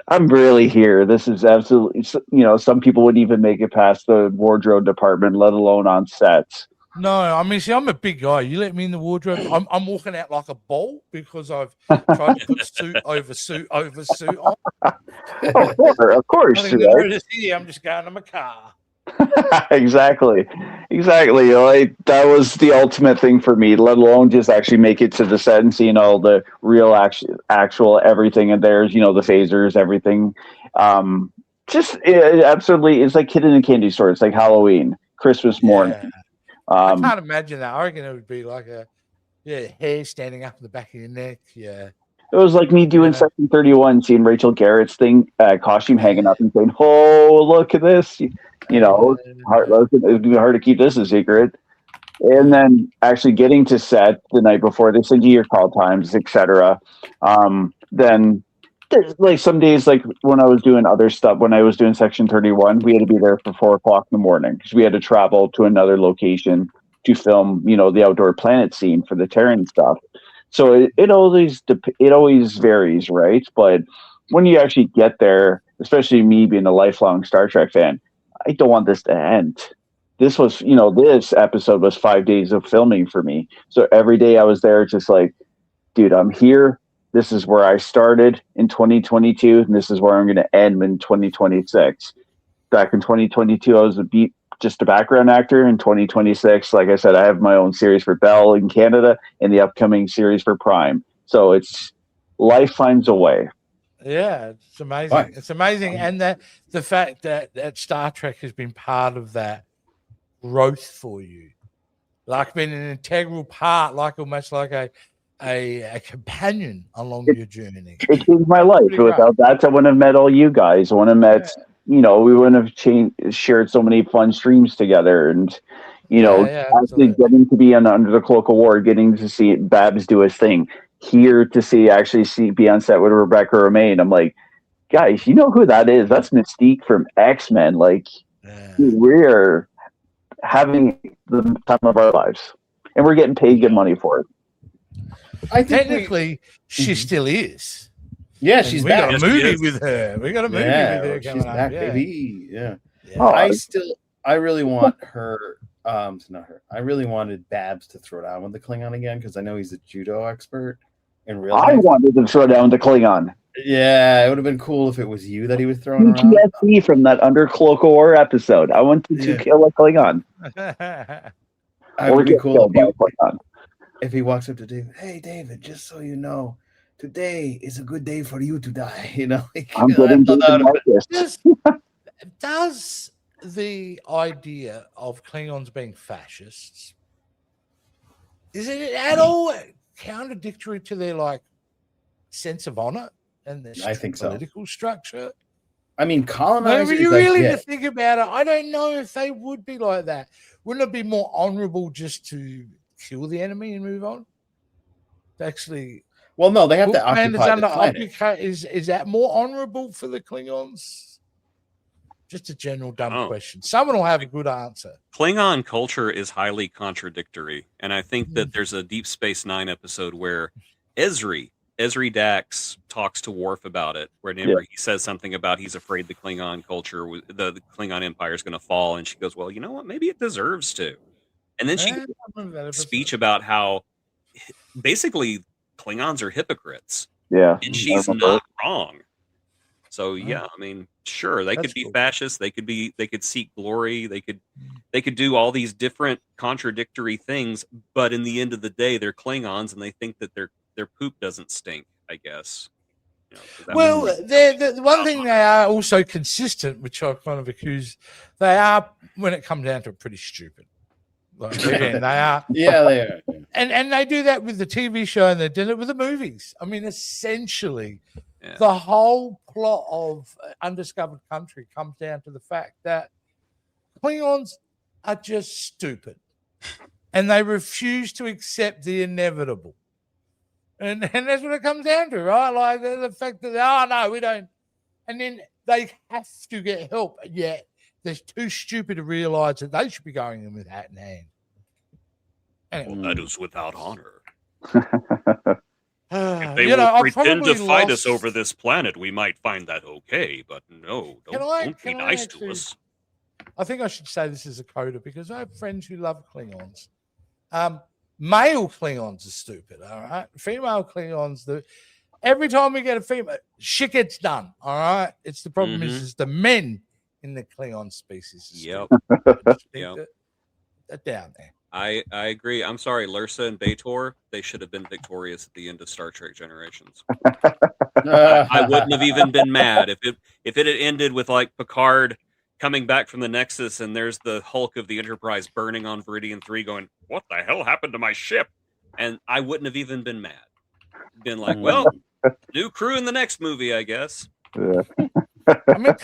I'm really here. This is absolutely, you know, some people wouldn't even make it past the wardrobe department, let alone on sets. No, I mean, see, I'm a big guy. You let me in the wardrobe, I'm walking out like a ball because I've tried to put suit over suit over suit on. Of course. Nothing to notice here. I'm just going to my car. Exactly. Like that was the ultimate thing for me, let alone just actually make it to the set and seeing all the real actual everything. And there's, you know, the phasers, everything. Absolutely, it's like kid in a candy store. It's like Halloween, Christmas morning. Yeah. I can't imagine that. I reckon it would be like hair standing up in the back of your neck. Yeah. It was like me doing Section 31, seeing Rachel Garrett's costume hanging up and saying, "Oh, look at this!" You know, it'd be hard to keep this a secret. And then actually getting to set the night before, they send you your call times, etc. Then, like some days, like when I was doing other stuff, when I was doing Section 31, we had to be there for 4:00 in the morning because we had to travel to another location to film, you know, the outdoor planet scene for the Terran stuff. So it always varies, right? But when you actually get there, especially me being a lifelong Star Trek fan, I don't want this to end. This was, you know, this episode was 5 days of filming for me. So every day I was there just like, dude, I'm here. This is where I started in 2022, and this is where I'm going to end in 2026. Back in 2022, I was just a background actor. In 2026, like I said, I have my own series for Bell in Canada and the upcoming series for Prime. So it's life finds a way. Yeah, it's amazing. Right. It's amazing. And that the fact that Star Trek has been part of that growth for you, like been an integral part, like almost like a companion along your journey. It changed my life. Without that, I wouldn't have met all you guys. I wouldn't have met, you know, we wouldn't have shared so many fun streams together. And, you know, actually getting to be Under the Cloak of War, getting to see Babs do his thing, here to be on set with Rebecca Romaine. I'm like, guys, you know who that is? That's Mystique from X-Men. Like, we're having the time of our lives. And we're getting paid good money for it. I think technically she still is. Yeah, she's back. We got a movie with her. We got a movie with her coming she's back, up. baby. Yeah. Yeah. I really want her. Not her. I really wanted Babs to throw down with the Klingon again because I know he's a judo expert in real life. I wanted to throw down the Klingon. Yeah, it would have been cool if it was you that he was throwing around. PTSD from that Under Cloak of War episode. I wanted to kill a Klingon. It would be cool if he walks up to David. Hey, David, just so you know, today is a good day for you to die. You know, I'm getting does the idea of Klingons being fascists, is it at all contradictory to their like sense of honor and their political structure? I mean, colonizers. If you really think about it, I don't know if they would be like that. Wouldn't it be more honorable just to kill the enemy and move on? Actually, well, no, they have to occupy the planet. Is that more honorable for the Klingons? Just a general dumb question. Someone will have a good answer. Klingon culture is highly contradictory, and I think that there's a Deep Space Nine episode where Ezri Dax talks to Worf about it, where he says something about he's afraid the Klingon culture, the Klingon Empire is going to fall, and she goes, "Well, you know what? Maybe it deserves to." And then she gives a speech about how basically Klingons are hypocrites. Yeah, and she's not wrong. So yeah, I mean, sure, they could be fascists. They could seek glory. They could do all these different contradictory things. But in the end of the day, they're Klingons, and they think that their poop doesn't stink, I guess. You know, well, the one thing they are also consistent, which I kind of accuse, they are, when it comes down to it, pretty stupid. Like, again, they are. Yeah, they are. And they do that with the TV show, and they did it with the movies. I mean, essentially, the whole plot of Undiscovered Country comes down to the fact that Klingons are just stupid, and they refuse to accept the inevitable. And that's what it comes down to, right? Like the fact that, we don't. And then they have to get help, yet they're too stupid to realize that they should be going in with hat in hand. Anyway. Well, that is without honor. If they will pretend to fight us over this planet, we might find that okay, but no, don't be nice to us. I think I should say this as a coda because I have friends who love Klingons. Male Klingons are stupid, all right? Female Klingons, every time we get a female, shit gets done, all right? It's the problem is the men in the Klingon species. Yep. They're down there. I agree. I'm sorry, Lursa and B'Etor, they should have been victorious at the end of Star Trek Generations. I wouldn't have even been mad if it had ended with like Picard coming back from the Nexus and there's the Hulk of the Enterprise burning on Viridian 3 going, "What the hell happened to my ship?" And I wouldn't have even been mad. Been like, well, new crew in the next movie, I guess. Yeah. I mean,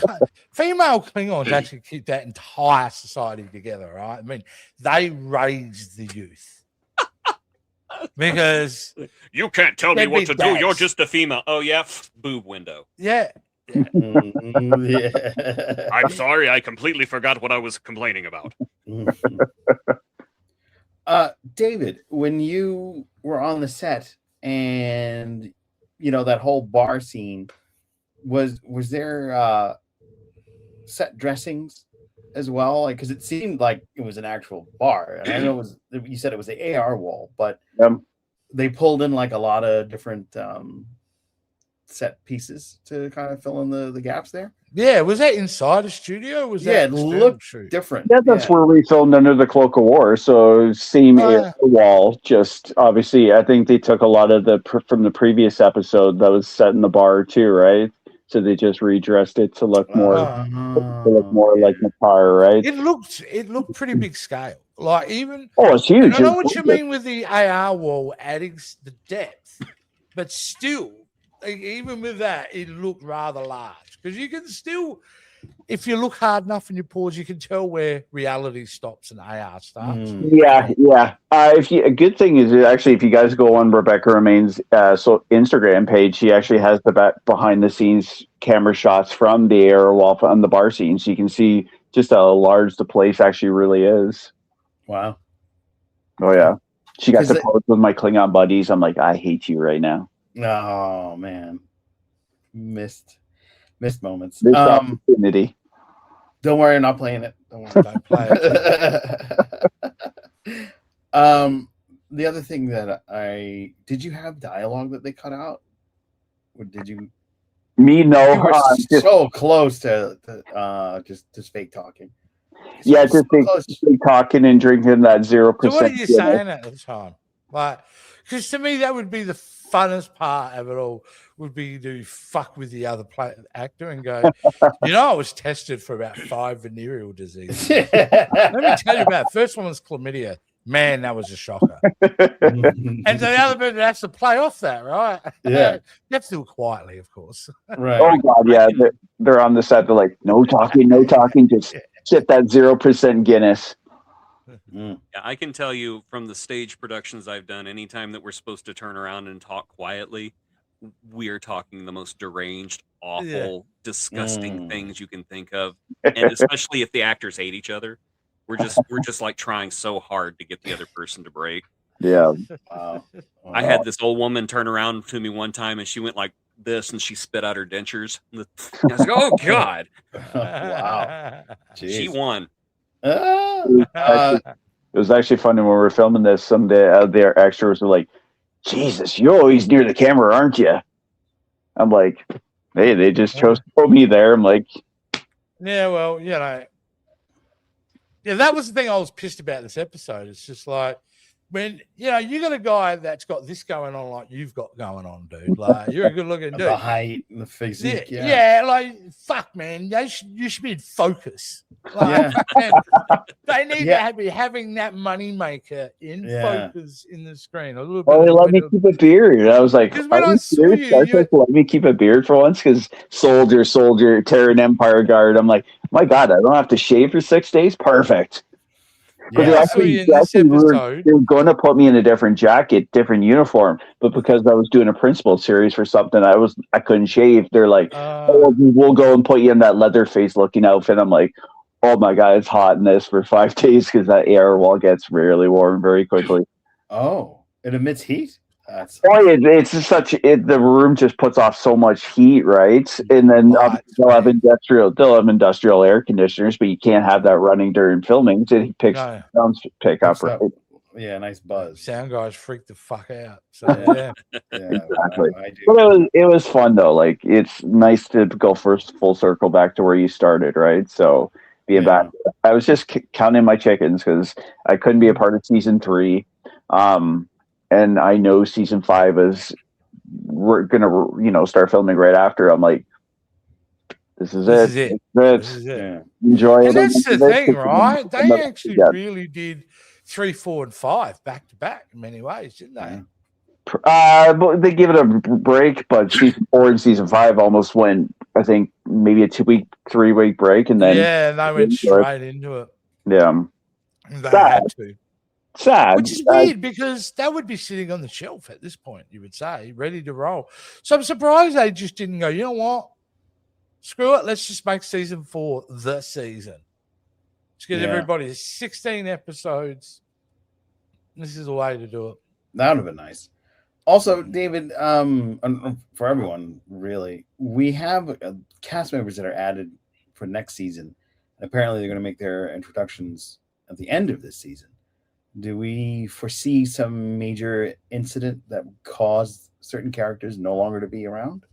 female Klingons actually keep that entire society together, right? I mean, they raise the youth. Because you can't tell me what to do. You're just a female. Oh, yeah. Boob window. Yeah. I'm sorry. I completely forgot what I was complaining about. David, when you were on the set and, that whole bar scene, was there set dressings as well? Like, because it seemed like it was an actual bar, and I know you said it was the AR wall, but they pulled in like a lot of different set pieces to kind of fill in the gaps there. Yeah, was that inside a studio? It looked different. Yeah, that's where we filmed Under the Cloak of War. So same AR wall, just obviously I think they took a lot of from the previous episode that was set in the bar too, right? So they just redressed it to look more, like Matar, right? It looked pretty big scale. Like even it's huge. I know what you mean with the AR wall adding the depth, but still, like, even with that, it looked rather large because you can still, if you look hard enough and you pause, you can tell where reality stops and AR starts. Yeah. A good thing is actually, if you guys go on Rebecca Romaine's Instagram page, she actually has the behind the scenes camera shots from the AR wall on the bar scene, so you can see just how large the place actually really is. Wow. Oh yeah, she got to pose with my Klingon buddies. I'm like, I hate you right now. Oh man, missed moments. Missed opportunity. Don't worry, I'm not playing it. Don't worry. Don't play it. The other thing that did you have dialogue that they cut out? Or did you? Me, no. You were so close to just fake talking. Yeah, just fake talking and drinking that 0%. So what are you saying at the time? Like, because to me that would be the funnest part of it all. Would be to fuck with the other actor and go, I was tested for about 5 venereal diseases. Let me tell you about it. First one was chlamydia. Man, that was a shocker. And the other person has to play off that, right? Yeah. You have to do it quietly, of course. Right. Oh, God, yeah. They're on the set. They're like, no talking. Just get that 0% Guinness. Yeah, I can tell you from the stage productions I've done, anytime that we're supposed to turn around and talk quietly, we are talking the most deranged, awful, disgusting things you can think of. And especially if the actors hate each other. We're just like trying so hard to get the other person to break. Yeah. Wow. I had this old woman turn around to me one time and she went like this and she spit out her dentures. I was like, oh God. Wow. Jeez. She won. It was actually funny when we were filming this. Some of their extras were like, Jesus, you're always near the camera, aren't you? I'm like, hey, they just chose to put me there. I'm like, yeah, well, that was the thing I was pissed about this episode. It's just like, when you got a guy that's got this going on like you've got going on, dude. Like you're a good looking dude. The height and the physique. Yeah, like fuck, man. You should be in focus. Like, they need to be having that money maker in focus in the screen. A little bit. Oh, they let me keep a beard. I was like, when I saw you, let me keep a beard for once because soldier, Terran Empire guard. I'm like, my God, I don't have to shave for 6 days. Perfect. But they were going to put me in a different jacket, different uniform, but because I was doing a principal series for something, I couldn't shave. They're like, we'll go and put you in that Leatherface looking outfit. I'm like, oh my God, it's hot in this for 5 days because that air wall gets really warm very quickly. Oh, it emits heat? It's just the room just puts off so much heat, right? And then they'll have industrial air conditioners, but you can't have that running during filming. It sounds pick up, right? Yeah, nice buzz. Sound guys freak the fuck out. So exactly. I do. But it was fun though. Like it's nice to go first full circle back to where you started, right? So being back, I was just counting my chickens because I couldn't be a part of season 3. And I know season 5 we're gonna start filming right after. I'm like, this is it. Yeah. Enjoy and it. That's the thing, right? They actually really did 3, 4, and 5 back to back in many ways, didn't they? But they give it a break, but season 4 and season 5 almost went, I think, maybe a 3-week break, and then they went straight into it. Yeah, they had to. Sad. Which is weird because that would be sitting on the shelf at this point, you would say, ready to roll. So I'm surprised they just didn't go, you know what? Screw it. Let's just make season 4 the season. Let's get everybody 16 episodes. This is the way to do it. That would have been nice. Also, David, for everyone, really, we have cast members that are added for next season. Apparently, they're going to make their introductions at the end of this season. Do we foresee some major incident that caused certain characters no longer to be around?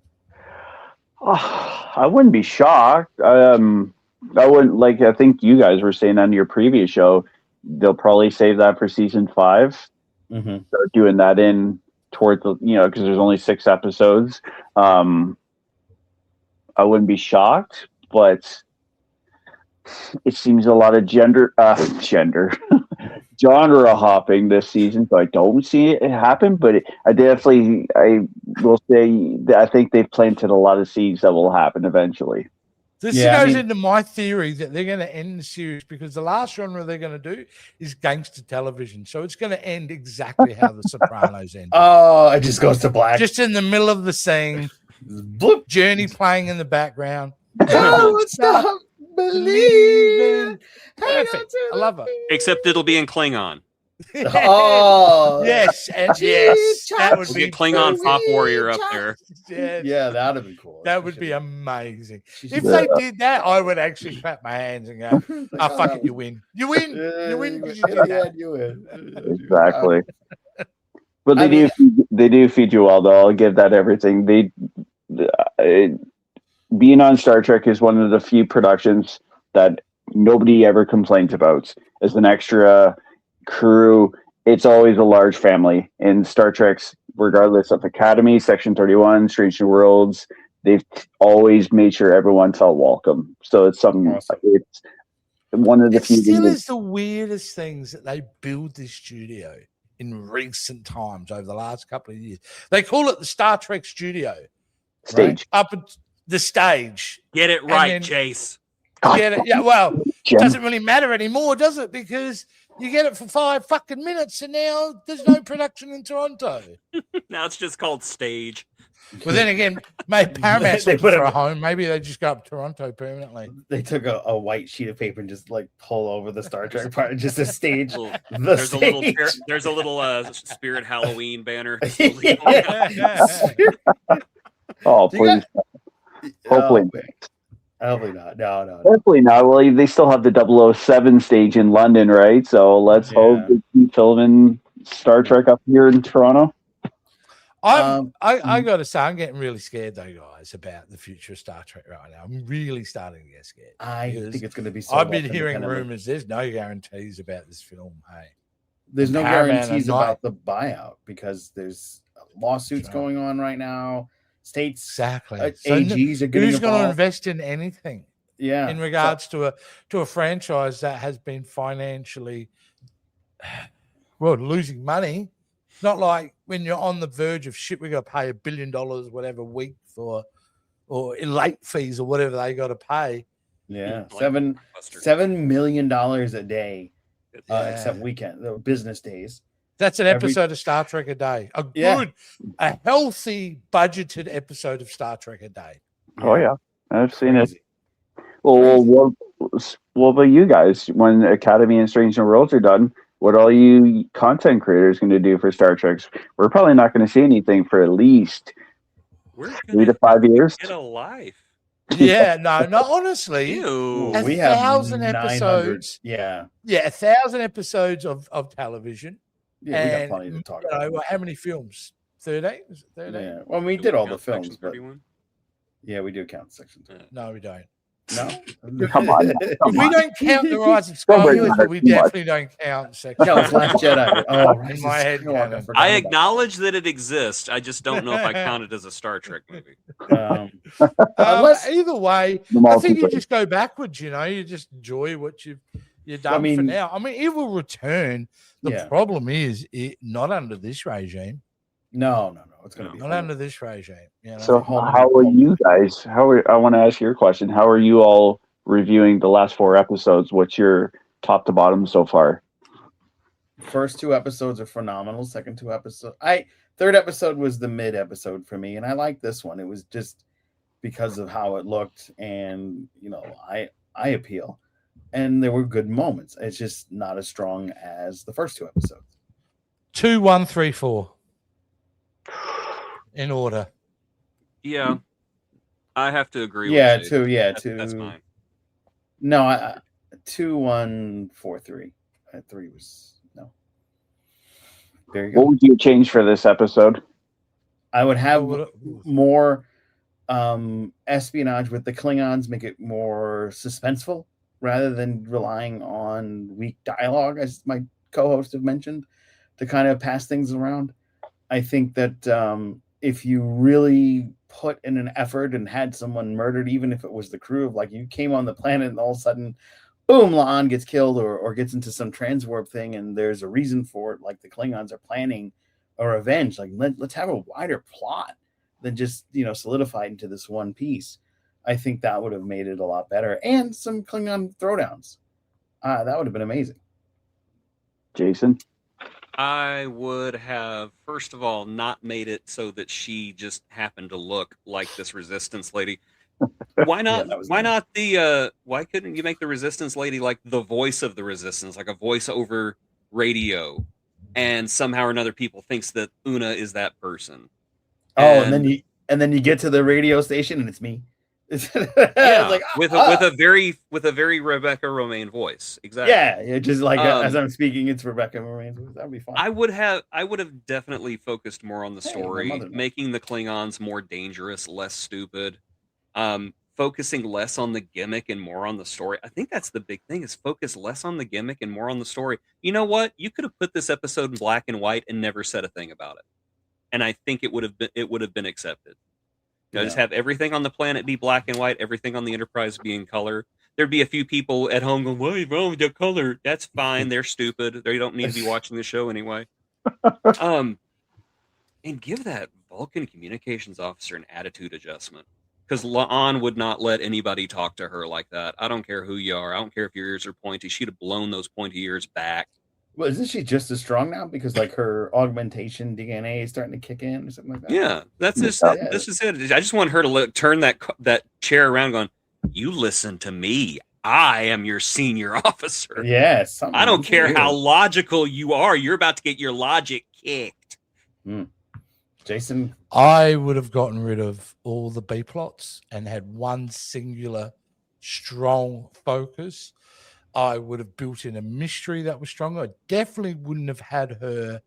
I wouldn't be shocked. I wouldn't I think you guys were saying on your previous show, they'll probably save that for season 5. Mm-hmm. Start doing that in towards the, because there's only 6 episodes. I wouldn't be shocked, but it seems a lot of genre hopping this season, so I don't see it happen. But I will say that I think they've planted a lot of seeds that will happen eventually. This goes into my theory that they're going to end the series because the last genre they're going to do is gangster television. So it's going to end exactly how The Sopranos ended. Oh, it just goes to black. Just in the middle of the scene. Bloop. Journey playing in the background. Don't stop believing. Perfect. I love it. Except it'll be in Klingon. Oh, yes, and yes, that would We'll be get Klingon Pop Warrior up perfect. there. Yes. Yeah, that'd be cool. That would be amazing. She If should- they did that, I would actually clap my hands and go, Like, "Oh, fuck that it, you was- win. You win. You win. in 'cause you the did that." end, you win. Exactly. But I they do feed you well, though. I'll give that everything. Being on Star Trek is one of the few productions that nobody ever complains about. As an extra crew, it's always a large family. In Star Trek's, regardless of Academy, Section 31, Strange New Worlds, they've always made sure everyone felt welcome. So it's something. Awesome. It's one of the It few. still things is the weirdest things that they build this studio in recent times over the last couple of years. They call it the Star Trek studio. stage. Up at the stage. Get it And right, then- Chase. Get it? Yeah, well, it Jim. doesn't really matter anymore, does it? Because you get it for 5 fucking minutes and now there's no production in Toronto. Now it's just called stage. Well, then again, maybe Paramount's They looking put for a- a home. Maybe they just go up to Toronto permanently. They took a white sheet of paper and just like pull over the Star Trek part, just a stage. Little- The there's stage. a little Spirit Halloween banner. Oh, Do you please. Hopefully. Oh, man. Hopefully not. No. Hopefully not. Well, they still have the 007 stage in London, right? So let's hope Yeah. they keep filming Star Trek up here in Toronto. I got to say, I'm getting really scared though, guys, about the future of Star Trek right now. I'm really starting to get scared. I because think it's going to be so. I've been much hearing independently. rumors. There's no guguarantees about this film. Hey, There's no Paramount guarantees are not- about the buyout because there's lawsuits Right. going on right now. States exactly. AGs are getting who's going to involved. invest in anything Yeah, in regards to a franchise that has been financially losing money? It's not like when you're on the verge of shit, we got to pay $1 billion whatever week for, or late fees or whatever they got to pay. yeah, Like $7 million a day, Yeah. except weekend business days. That's an Every- episode of Star Trek a day. Yeah. A healthy, budgeted episode of Star Trek a day. Oh, yeah. I've seen it. Crazy. Well, what about you guys? When Academy and Strange New Worlds are done, what are all you content creators going to do for Star Trek? We're probably not going to see anything for at least We're 3 to 5 years. get a life. Yeah, no, honestly. Ew. A We have 1,000 900 episodes. Yeah, 1,000 episodes of television. yeah, we got And, plenty to talk you know, about. how many films? 13? Is it 13? Yeah, well, we Do did all count the films, Section but 31? yeah, we do count sections. No, we don't. No, Come on. If we don't count the Rise of Don't break my Skywalker, heart we too much. definitely don't count section. No, it's Last Jedi. Oh, In Rise my of head Skywalker, canon. forgot I about acknowledge that it exists. I just don't know if I count it as a Star Trek movie. that. Unless- Either way, The I think you multiplayer. just go backwards. You know, you just enjoy what you've done for mean- now. I mean, it will return. The Yeah. problem is not under this regime. No, it's gonna be Not under this regime. You know? So Hold on. how are you guys? I want to ask your question. How are you all reviewing the last 4 episodes? What's your top to bottom so far? First 2 episodes are phenomenal. Second 2 episodes, third episode was the mid episode for me, and I like this one. It was just because of how it looked, and I appeal, and there were good moments. It's just not as strong as the first 2 episodes. 2, 1, 3, 4. In order. Yeah, I have to agree. Yeah, with you. 2. Yeah, That's 2. mine. No, 2, 1, 4, 3. 3 was no. There you go. What would you change for this episode? I would have What- more espionage with the Klingons, make it more suspenseful rather than relying on weak dialogue, as my co-host have mentioned, to kind of pass things around. I think that if you really put in an effort and had someone murdered, even if it was the crew of, like, you came on the planet and all of a sudden, boom, La'an gets killed or gets into some transwarp thing, and there's a reason for it, like the Klingons are planning a revenge. Like, let's have a wider plot than just solidify it into this one piece. I think that would have made it a lot better, and some Klingon throwdowns. That would have been amazing. Jason? I would have, first of all, not made it so that she just happened to look like this resistance lady. Why not? that was Why nice. not why couldn't you make the resistance lady like the voice of the resistance, like a voice over radio, and somehow or another people thinks that Una is that person. Oh, and then you get to the radio station and it's me. Yeah, like, with a very Rebecca Romijn voice. Exactly. Yeah, just like as I'm speaking, it's Rebecca Romijn voice. That'd be fun. I would have definitely focused more on the story, making the Klingons more dangerous, less stupid. Focusing less on the gimmick and more on the story. I think that's the big thing, is focus less on the gimmick and more on the story. You know what? You could have put this episode in black and white and never said a thing about it. And I think it would have been accepted. You know, just have everything on the planet be black and white, everything on the Enterprise be in color. There'd be a few people at home going, "What's wrong with the color?" That's fine. They're stupid. They don't need to be watching the show anyway. And give that Vulcan communications officer an attitude adjustment. Because La'an would not let anybody talk to her like that. I don't care who you are. I don't care if your ears are pointy. She'd have blown those pointy ears back. Well, isn't she just as strong now? Because like her augmentation DNA is starting to kick in or something like that. Yeah, that's just this is it. I just want her to turn that chair around, going, "You listen to me. I am your senior officer. Yes. I don't care how logical you are. You're about to get your logic kicked." Jason, I would have gotten rid of all the B plots and had one singular strong focus. I would have built in a mystery that was stronger. I definitely wouldn't have had her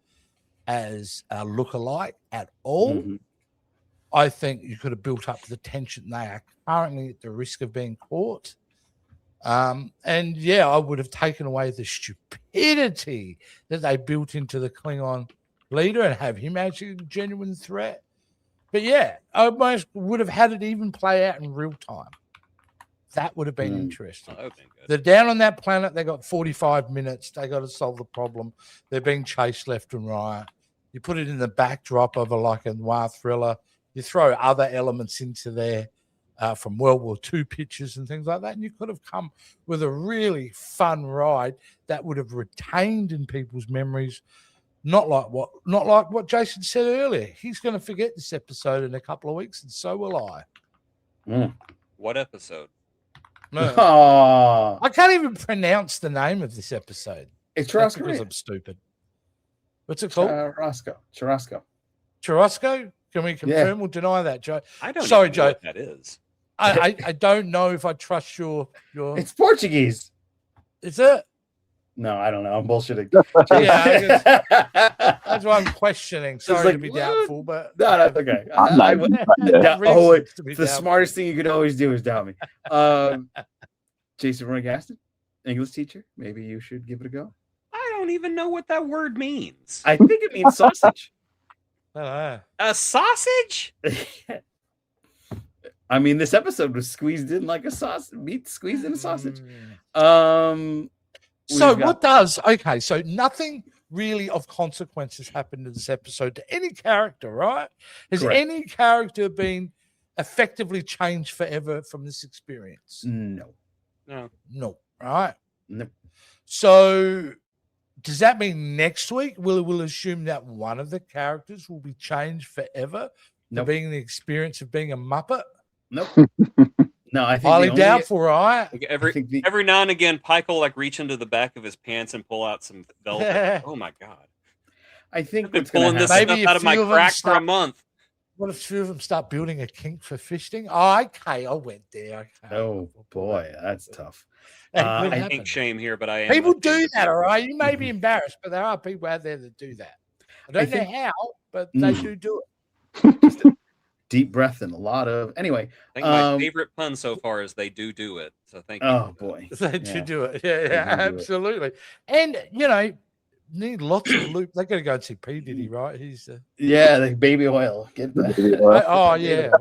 as a lookalike at all. Mm-hmm. I think you could have built up the tension. They are currently at the risk of being caught. And yeah, I would have taken away the stupidity that they built into the Klingon leader and have him actually a genuine threat. But yeah, I almost would have had it even play out in real time. That would have been interesting. They're down on that planet. They got 45 minutes. They got to solve the problem. They're being chased left and right. You put it in the backdrop of a noir thriller. You throw other elements into there from World War II pictures and things like that, and you could have come with a really fun ride that would have retained in people's memories. Not like what Jason said earlier. He's going to forget this episode in a couple of weeks, and so will I. What episode? No. I can't even pronounce the name of this episode. It's Chiaroscuro. Because I'm stupid. What's it called? Chiaroscuro. Chiaroscuro? Can we confirm or deny that, Joe? I don't know what that is. I don't know if I trust your. It's Portuguese. Is it? No, I don't know. I'm bullshitting. That's why I'm questioning. Sorry to be doubtful, but no, that's okay. The smartest thing you could always do is doubt me. Jason Roy Gaston, English teacher. Maybe you should give it a go. I don't even know what that word means. I think it means sausage. A sausage? I mean, this episode was squeezed in like a sausage. Meat squeezed in a sausage. So what does so nothing really of consequence has happened in this episode to any character, right? Has any character been effectively changed forever from this experience? No, right? No. So does that mean next week we'll assume that one of the characters will be changed forever for being the experience of being a Muppet? Nope. No, I think highly doubtful, right? Every now and again, Pike will reach into the back of his pants and pull out some velvet. Oh my god! I think I've been pulling this stuff out of my crack for a month. What if few of them start building a kink for fisting? Oh, okay, I went there. Okay. Oh boy, that's tough. I think shame here, but I am. People do that, all right. You may be embarrassed, but there are people out there that do that. I don't know how, but they do it. Deep breath and a lot of anyway. I think my favorite pun so far is they do it. So thank you. Oh boy, they do it. Yeah, absolutely. And need lots of loop. They got to go and see P Diddy, right? He's the baby oil. Get that. Oh yeah.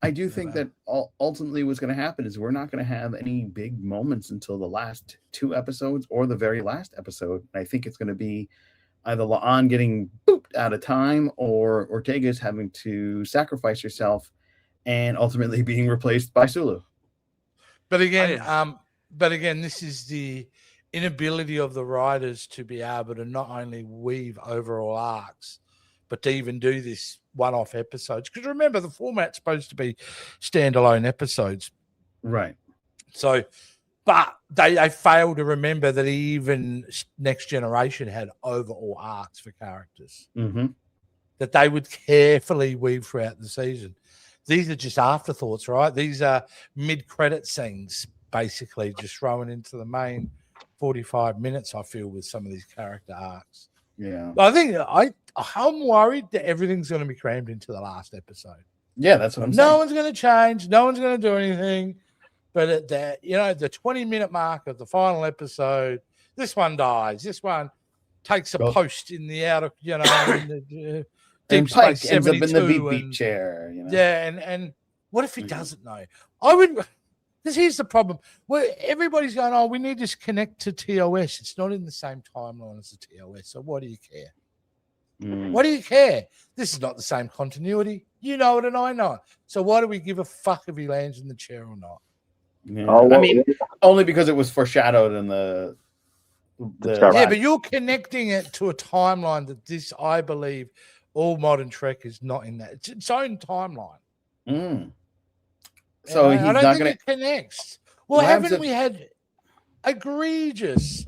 I do think that ultimately what's going to happen is we're not going to have any big moments until the last 2 episodes or the very last episode. I think it's going to be either La'an getting booped out of time or Ortega's having to sacrifice herself and ultimately being replaced by Sulu. But again, this is the inability of the writers to be able to not only weave overall arcs, but to even do this one-off episodes. Because remember, the format's supposed to be standalone episodes. Right. So But they fail to remember that even Next Generation had overall arcs for characters that they would carefully weave throughout the season. These are just afterthoughts, right? These are mid-credit scenes, basically, just thrown into the main 45 minutes, I feel, with some of these character arcs. Yeah. I think I'm worried that everything's going to be crammed into the last episode. Yeah, that's what I'm saying. No one's going to change. No one's going to do anything. But at the 20-minute mark of the final episode, this one dies. This one takes a post in the outer, in the Deep Pike Space ends up 72 in the beat chair. Yeah, and what if he doesn't know? I would. Because here's the problem: where everybody's going, "Oh, we need to connect to TOS." It's not in the same timeline as the TOS. So what do you care? What do you care? This is not the same continuity. You know it, and I know it. So why do we give a fuck if he lands in the chair or not? Yeah. I mean, only because it was foreshadowed in the yeah, but you're connecting it to a timeline that this, I believe, all modern Trek is not in that. It's its own timeline. So he's I don't not think going it connects. Well, haven't we had egregious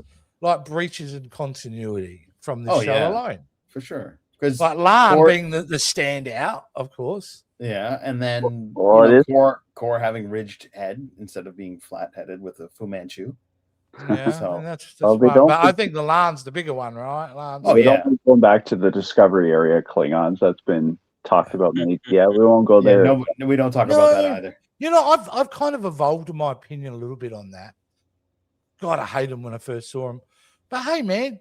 breaches in continuity from the show alone? For sure. Because Lan being the standout, of course. Yeah, and then Core having ridged head instead of being flat-headed with a Fu Manchu. Yeah, and that's but I think the Lan's the bigger one, right? Lan's don't going back to the Discovery area Klingons. That's been talked about many. Yeah, we won't go there. No, we don't talk about that either. I've kind of evolved in my opinion a little bit on that. God, I hate them when I first saw them. But hey, man,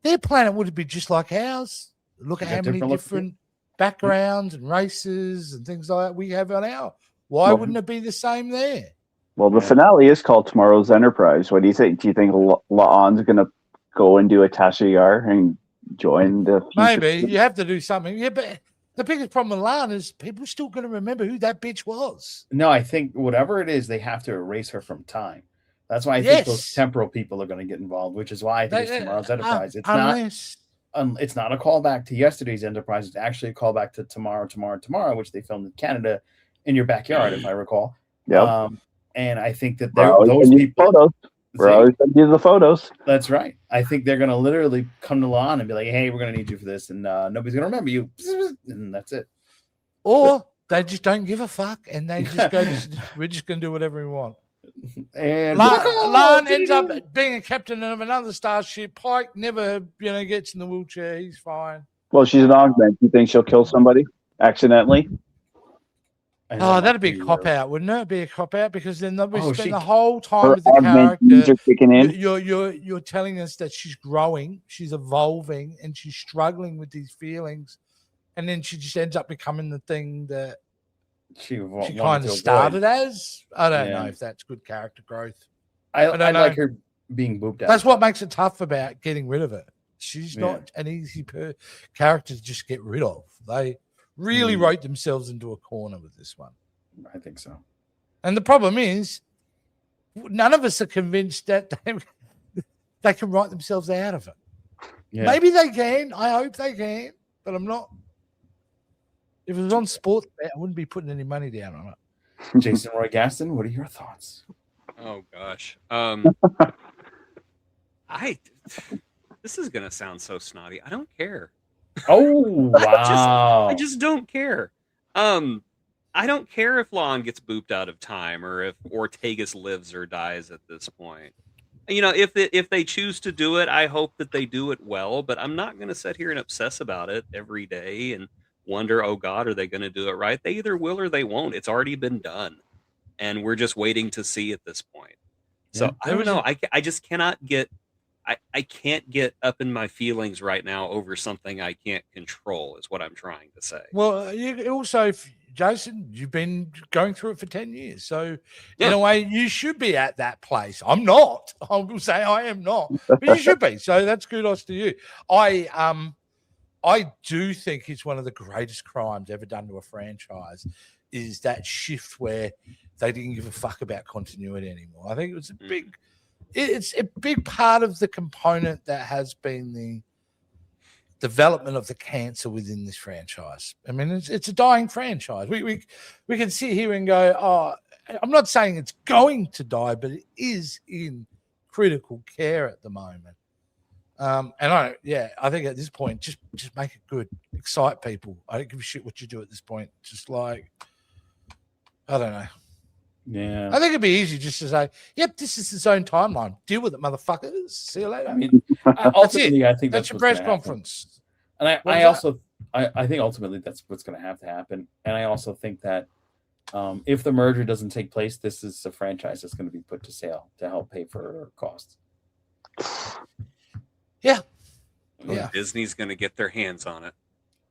their planet would be just like ours. Look at how many different backgrounds and races and things like that we have on our. Why wouldn't it be the same there? Well, the finale is called Tomorrow's Enterprise. What do you think? Do you think La'an's going to go and do a Tasha Yar and join the future? Maybe. You have to do something. Yeah, but the biggest problem with La'an is people are still going to remember who that bitch was. No, I think whatever it is, they have to erase her from time. That's why I think those temporal people are going to get involved, which is why I think it's Tomorrow's Enterprise. It's not a callback to yesterday's Enterprise. It's actually a callback to Tomorrow, which they filmed in Canada in your backyard, if I recall. Yeah. And I think that those people. Photos. We're always going to use the photos. That's right. I think they're going to literally come to La'an and be like, "Hey, we're going to need you for this," and nobody's going to remember you, and that's it. Or they just don't give a fuck, and they just go, "We're just going to do whatever we want." And La'an ends up being a captain of another starship. Pike never, gets in the wheelchair. He's fine. Well, she's an augment. You think she'll kill somebody accidentally? Oh, that'd be a cop out, wouldn't it? It'd be a cop out because then they'll spend the whole time with the character. Kicking in. You're telling us that she's growing, she's evolving, and she's struggling with these feelings, and then she just ends up becoming the thing that she kind of started as. I don't know if that's good character growth. I like her being booped out. That's what makes it tough about getting rid of her. She's not an easy character to just get rid of. They really wrote themselves into a corner with this one. I think so. And the problem is, none of us are convinced that they can write themselves out of it. Yeah. Maybe they can. I hope they can, but I'm not. If it was on sports, I wouldn't be putting any money down on it. Jason Roy Gaston, what are your thoughts? Oh gosh, this is gonna sound so snotty. I don't care. Oh wow! I just don't care. I don't care if La'an gets booped out of time or if Ortegas lives or dies at this point. If they choose to do it, I hope that they do it well. But I'm not going to sit here and obsess about it every day and wonder, oh God, are they going to do it right? They either will or they won't. It's already been done, and we're just waiting to see at this point. So I don't know. I just cannot get. I can't get up in my feelings right now over something I can't control, is what I'm trying to say. Well, you also, Jason, you've been going through it for 10 years. So, in a way, you should be at that place. I'm not. I will say I am not. But you should be. So that's kudos to you. I do think it's one of the greatest crimes ever done to a franchise is that shift where they didn't give a fuck about continuity anymore. I think it was a big... It's a big part of the component that has been development of the cancer within this franchise. I mean, it's a dying franchise. We can sit here and go, oh, I'm not saying it's going to die, but it is in critical care at the moment. And I think at this point, just make it good, excite people. I don't give a shit what you do at this point. Just like, I don't know. Yeah, I think it'd be easy just to say, "Yep, this is its own timeline. Deal with it, motherfuckers. See you later." I mean, ultimately, I think that's your press conference. And I think ultimately that's what's going to have to happen. And I also think that if the merger doesn't take place, this is a franchise that's going to be put to sale to help pay for costs. Yeah. Disney's going to get their hands on it.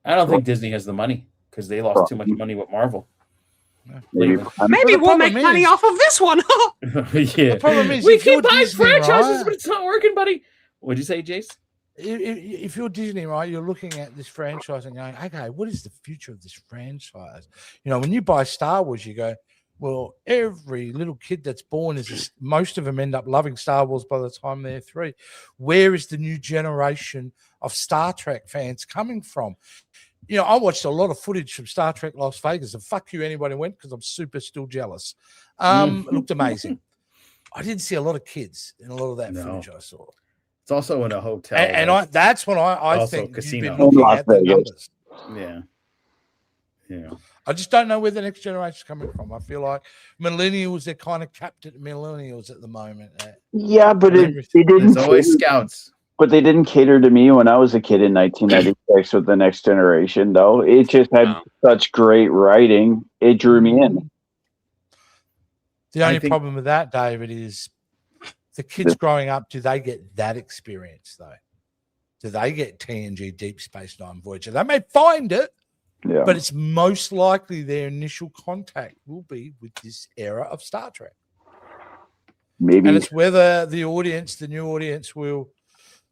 I don't think Disney has the money because they lost too much money with Marvel. Maybe we'll make money off of this one. Yeah. The problem is we keep buying franchises, but it's not working, buddy. What'd you say, Jace? If you're Disney, right, you're looking at this franchise and going, okay, what is the future of this franchise? You know, when you buy Star Wars, you go, well, every little kid that's born most of them end up loving Star Wars by the time they're 3. Where is the new generation of Star Trek fans coming from? You know, I watched a lot of footage from Star Trek Las Vegas, and fuck you, anybody went, because I'm still jealous. It looked amazing. I didn't see a lot of kids in a lot of that footage I saw. It's also in a hotel. And that's when I think casino. You've been looking at the numbers. Yeah. I just don't know where the next generation is coming from. I feel like millennials, they're kind of capped at millennials at the moment. Yeah, but they didn't. There's always scouts. But they didn't cater to me when I was a kid in 1996 with the next generation, though. It just had such great writing. It drew me in. The only problem with that, David, is the kids growing up, do they get that experience, though? Do they get TNG, Deep Space Nine, Voyager? They may find it, but it's most likely their initial contact will be with this era of Star Trek. Maybe. And it's whether the new audience will...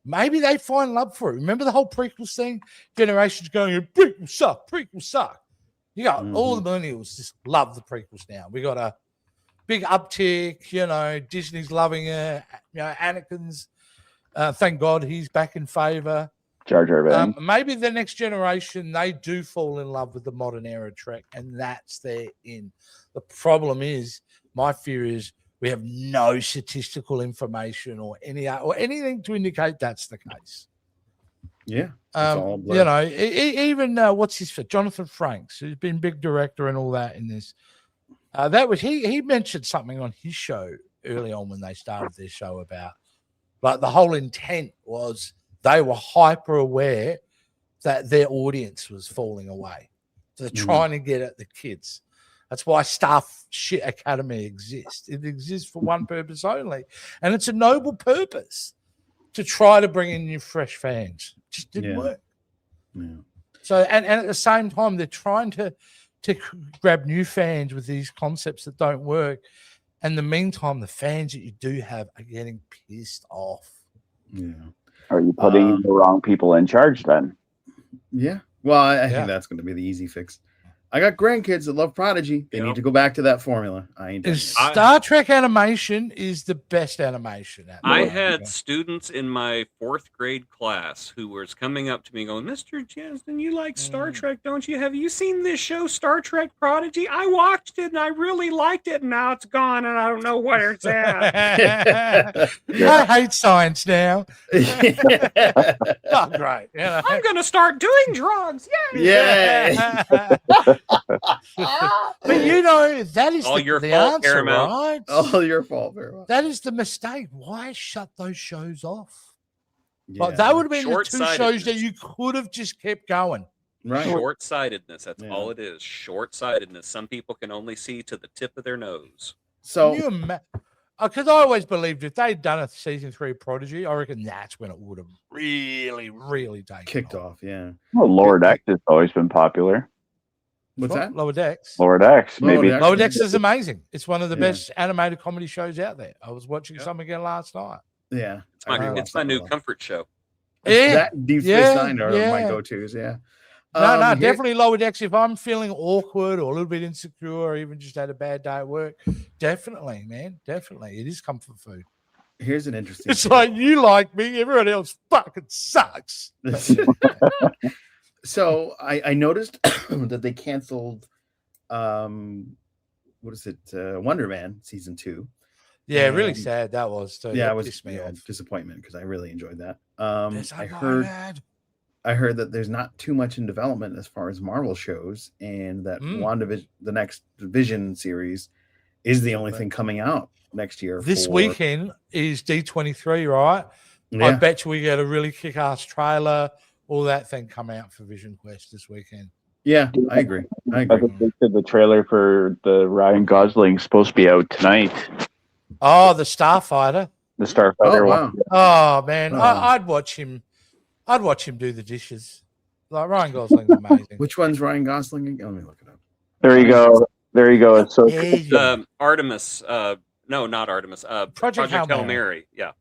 Maybe they find love for it. Remember the whole prequel thing? Generations going, prequels suck. You got all the millennials just love the prequels now. We got a big uptick, you know, Disney's loving it. You know, Anakin's, thank God he's back in favor. Jar Jar Binks. Maybe the next generation, they do fall in love with the modern era Trek, and that's their in. The problem is, my fear is, we have no statistical information or anything to indicate that's the case. Yeah, you know, even what's his name, Jonathan Frakes, who's been big director and all that in this. That was he mentioned something on his show early on when they started their show about, like, the whole intent was they were hyper aware that their audience was falling away. So they're trying to get at the kids. That's why Staff Shit Academy exists. It exists for one purpose only. And it's a noble purpose to try to bring in new fresh fans. It just didn't work. Yeah. So, and at the same time, they're trying to grab new fans with these concepts that don't work. And in the meantime, the fans that you do have are getting pissed off. Yeah. Are you putting the wrong people in charge then? Yeah. Well, I think that's going to be the easy fix. I got grandkids that love Prodigy. They need to go back to that formula. Star Trek animation is the best animation. I had students in my 4th grade class who was coming up to me going, Mr. Jensen, you like Star Trek, don't you? Have you seen this show, Star Trek Prodigy? I watched it and I really liked it, and now it's gone and I don't know where it's at. I hate science now. Oh, great. You know. I'm going to start doing drugs. Yay! Yeah. But you know, that is all your the fault, answer, Paramount. right? All your fault, Paramount. That is the mistake. Why shut those shows off? Like, that would have been the 2 shows that you could have just kept going. Right. Short-sightedness. That's all it is. Short-sightedness. Some people can only see to the tip of their nose. So, because I always believed if they'd done a season 3 of Prodigy, I reckon that's when it would have really, really kicked off. Yeah. Well, Lower Decks has always been popular. What's that? Lower Decks. Lower Decks. Maybe. Lower Decks is amazing. It's one of the best animated comedy shows out there. I was watching some again last night. Yeah. It's my new comfort show. Yeah. That Deep Space Nine are my go-tos. Yeah. No, definitely Lower Decks. If I'm feeling awkward or a little bit insecure or even just had a bad day at work, definitely, man. Definitely. It is comfort food. Here's an interesting. It's like you like me, everyone else fucking sucks. So I noticed that they canceled what is it? Wonder Man season 2. Yeah, really sad that was too. Yeah, That it was pissed me off. disappointment because I really enjoyed that. I heard that there's not too much in development as far as Marvel shows, and that WandaVision, the next Vision series, is the only thing coming out next year. This weekend is D23, right? Yeah. I bet you we get a really kick-ass trailer, all that thing come out for Vision Quest this weekend. Yeah, I agree. The trailer for the Ryan Gosling supposed to be out tonight. Oh, the Starfighter. The Starfighter one. Oh man, I'd watch him. I'd watch him do the dishes. Like Ryan Gosling's amazing. Which one's Ryan Gosling? Let me look it up. There you go. There you go. So Artemis. No, not Artemis. Project Hail Mary. Yeah.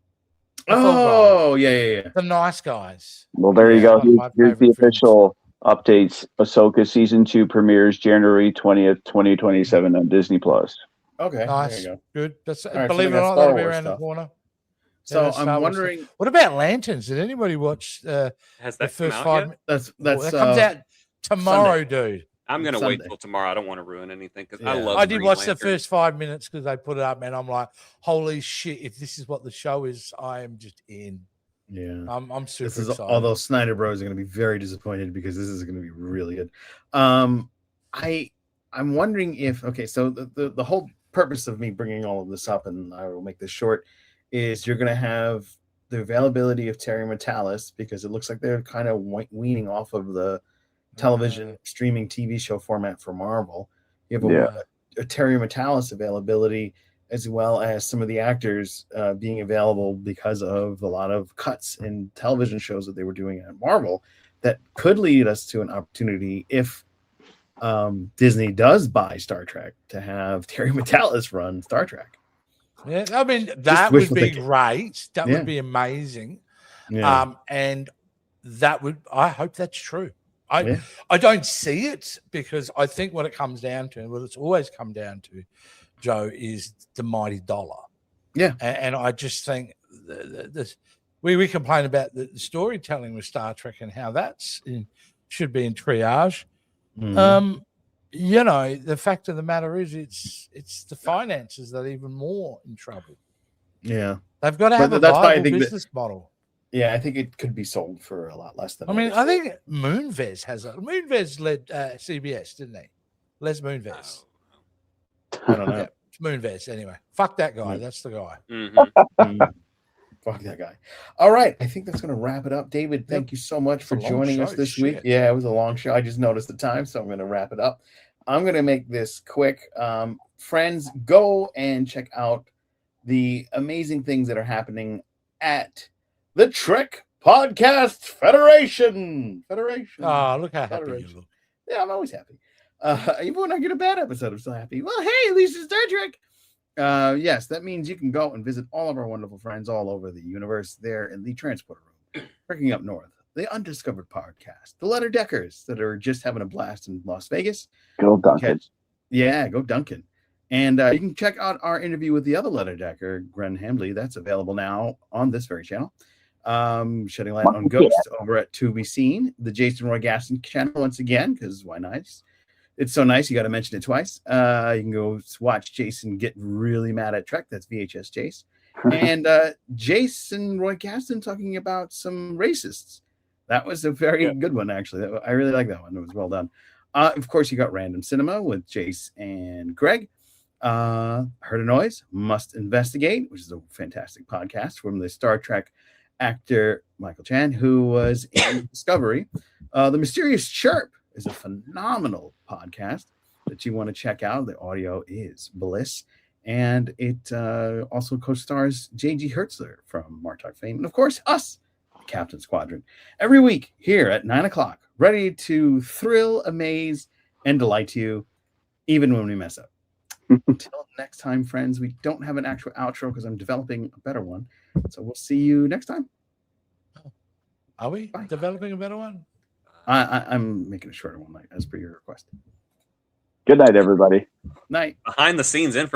Oh, yeah. The Nice Guys. Well, there you go. Here's the official updates. Ahsoka season 2 premieres January 20th, 2027 on Disney Plus. Okay, nice, there you go. Good. That's right, believe it or not, that'll be around the corner. So I'm wondering, what about Lanterns? Did anybody watch Has that the first come 5 out yet? That's that comes out tomorrow, dude. I'm gonna wait till tomorrow. I don't want to ruin anything because I love. I did watch the first 5 minutes because they put it up, and I'm like, holy shit! If this is what the show is, I am just in. Yeah, I'm super excited. Although Snyder Bros are going to be very disappointed because this is going to be really good. I'm wondering if so the whole purpose of me bringing all of this up, and I will make this short, is you're going to have the availability of Terry Metalis because it looks like they're kind of weaning off of the television streaming TV show format for Marvel. You have a Terry Metalis availability, as well as some of the actors being available because of a lot of cuts in television shows that they were doing at Marvel that could lead us to an opportunity if Disney does buy Star Trek to have Terry Metalis run Star Trek. Yeah, I mean, that would be great. That would be amazing. Yeah. And that would, I hope that's true. I don't see it because I think what it comes down to, what it's always come down to, Joe, is the mighty dollar. Yeah. And I just think we complain about the storytelling with Star Trek and how should be in triage. Mm-hmm. The fact of the matter is it's the finances that are even more in trouble. Yeah. They've got to have a viable business model. Yeah, I think it could be sold for a lot less than. I think Moonves has Moonves led CBS, didn't he? Les Moonves. I don't know. Yeah, it's Moonves anyway. Fuck that guy. That's the guy. Mm-hmm. Fuck that guy. All right, I think that's going to wrap it up. David, thank you so much for joining us this week. Yeah, it was a long show. I just noticed the time, so I'm going to wrap it up. I'm going to make this quick. Friends, go and check out the amazing things that are happening at the Trek Podcast Federation. Oh, look how happy you look. Yeah, I'm always happy. Even when I get a bad episode, I'm still happy. Well, hey, at least it's Star Trek. Yes, that means you can go and visit all of our wonderful friends all over the universe there in the transporter room. Breaking Up North, the Undiscovered Podcast, the Letter Deckers that are just having a blast in Las Vegas. Go Duncan. Go Duncan. And you can check out our interview with the other Letter Decker, Gren Hambley. That's available now on this very channel. Shedding Light on Ghost over at To Be Seen, the Jason Roy Gaston channel once again, because why not? It's so nice. You got to mention it twice. You can go watch Jason get really mad at Trek. That's VHS Jace. And Jason Roy Gaston talking about some racists. That was a very good one, actually. I really like that one. It was well done. Of course, you got Random Cinema with Jace and Greg. Heard a Noise, Must Investigate, which is a fantastic podcast from the Star Trek actor Michael Chan, who was in Discovery. The Mysterious Chirp is a phenomenal podcast that you want to check out. The audio is bliss. And it also co-stars J.G. Hertzler from Martok fame. And of course, us, Captain's Quadrant. Every week here at 9 o'clock, ready to thrill, amaze, and delight you, even when we mess up. Until next time, friends, we don't have an actual outro because I'm developing a better one. So we'll see you next time. Are we developing a better one? I'm making a shorter one, as per your request. Good night, everybody. Night. Behind the scenes information.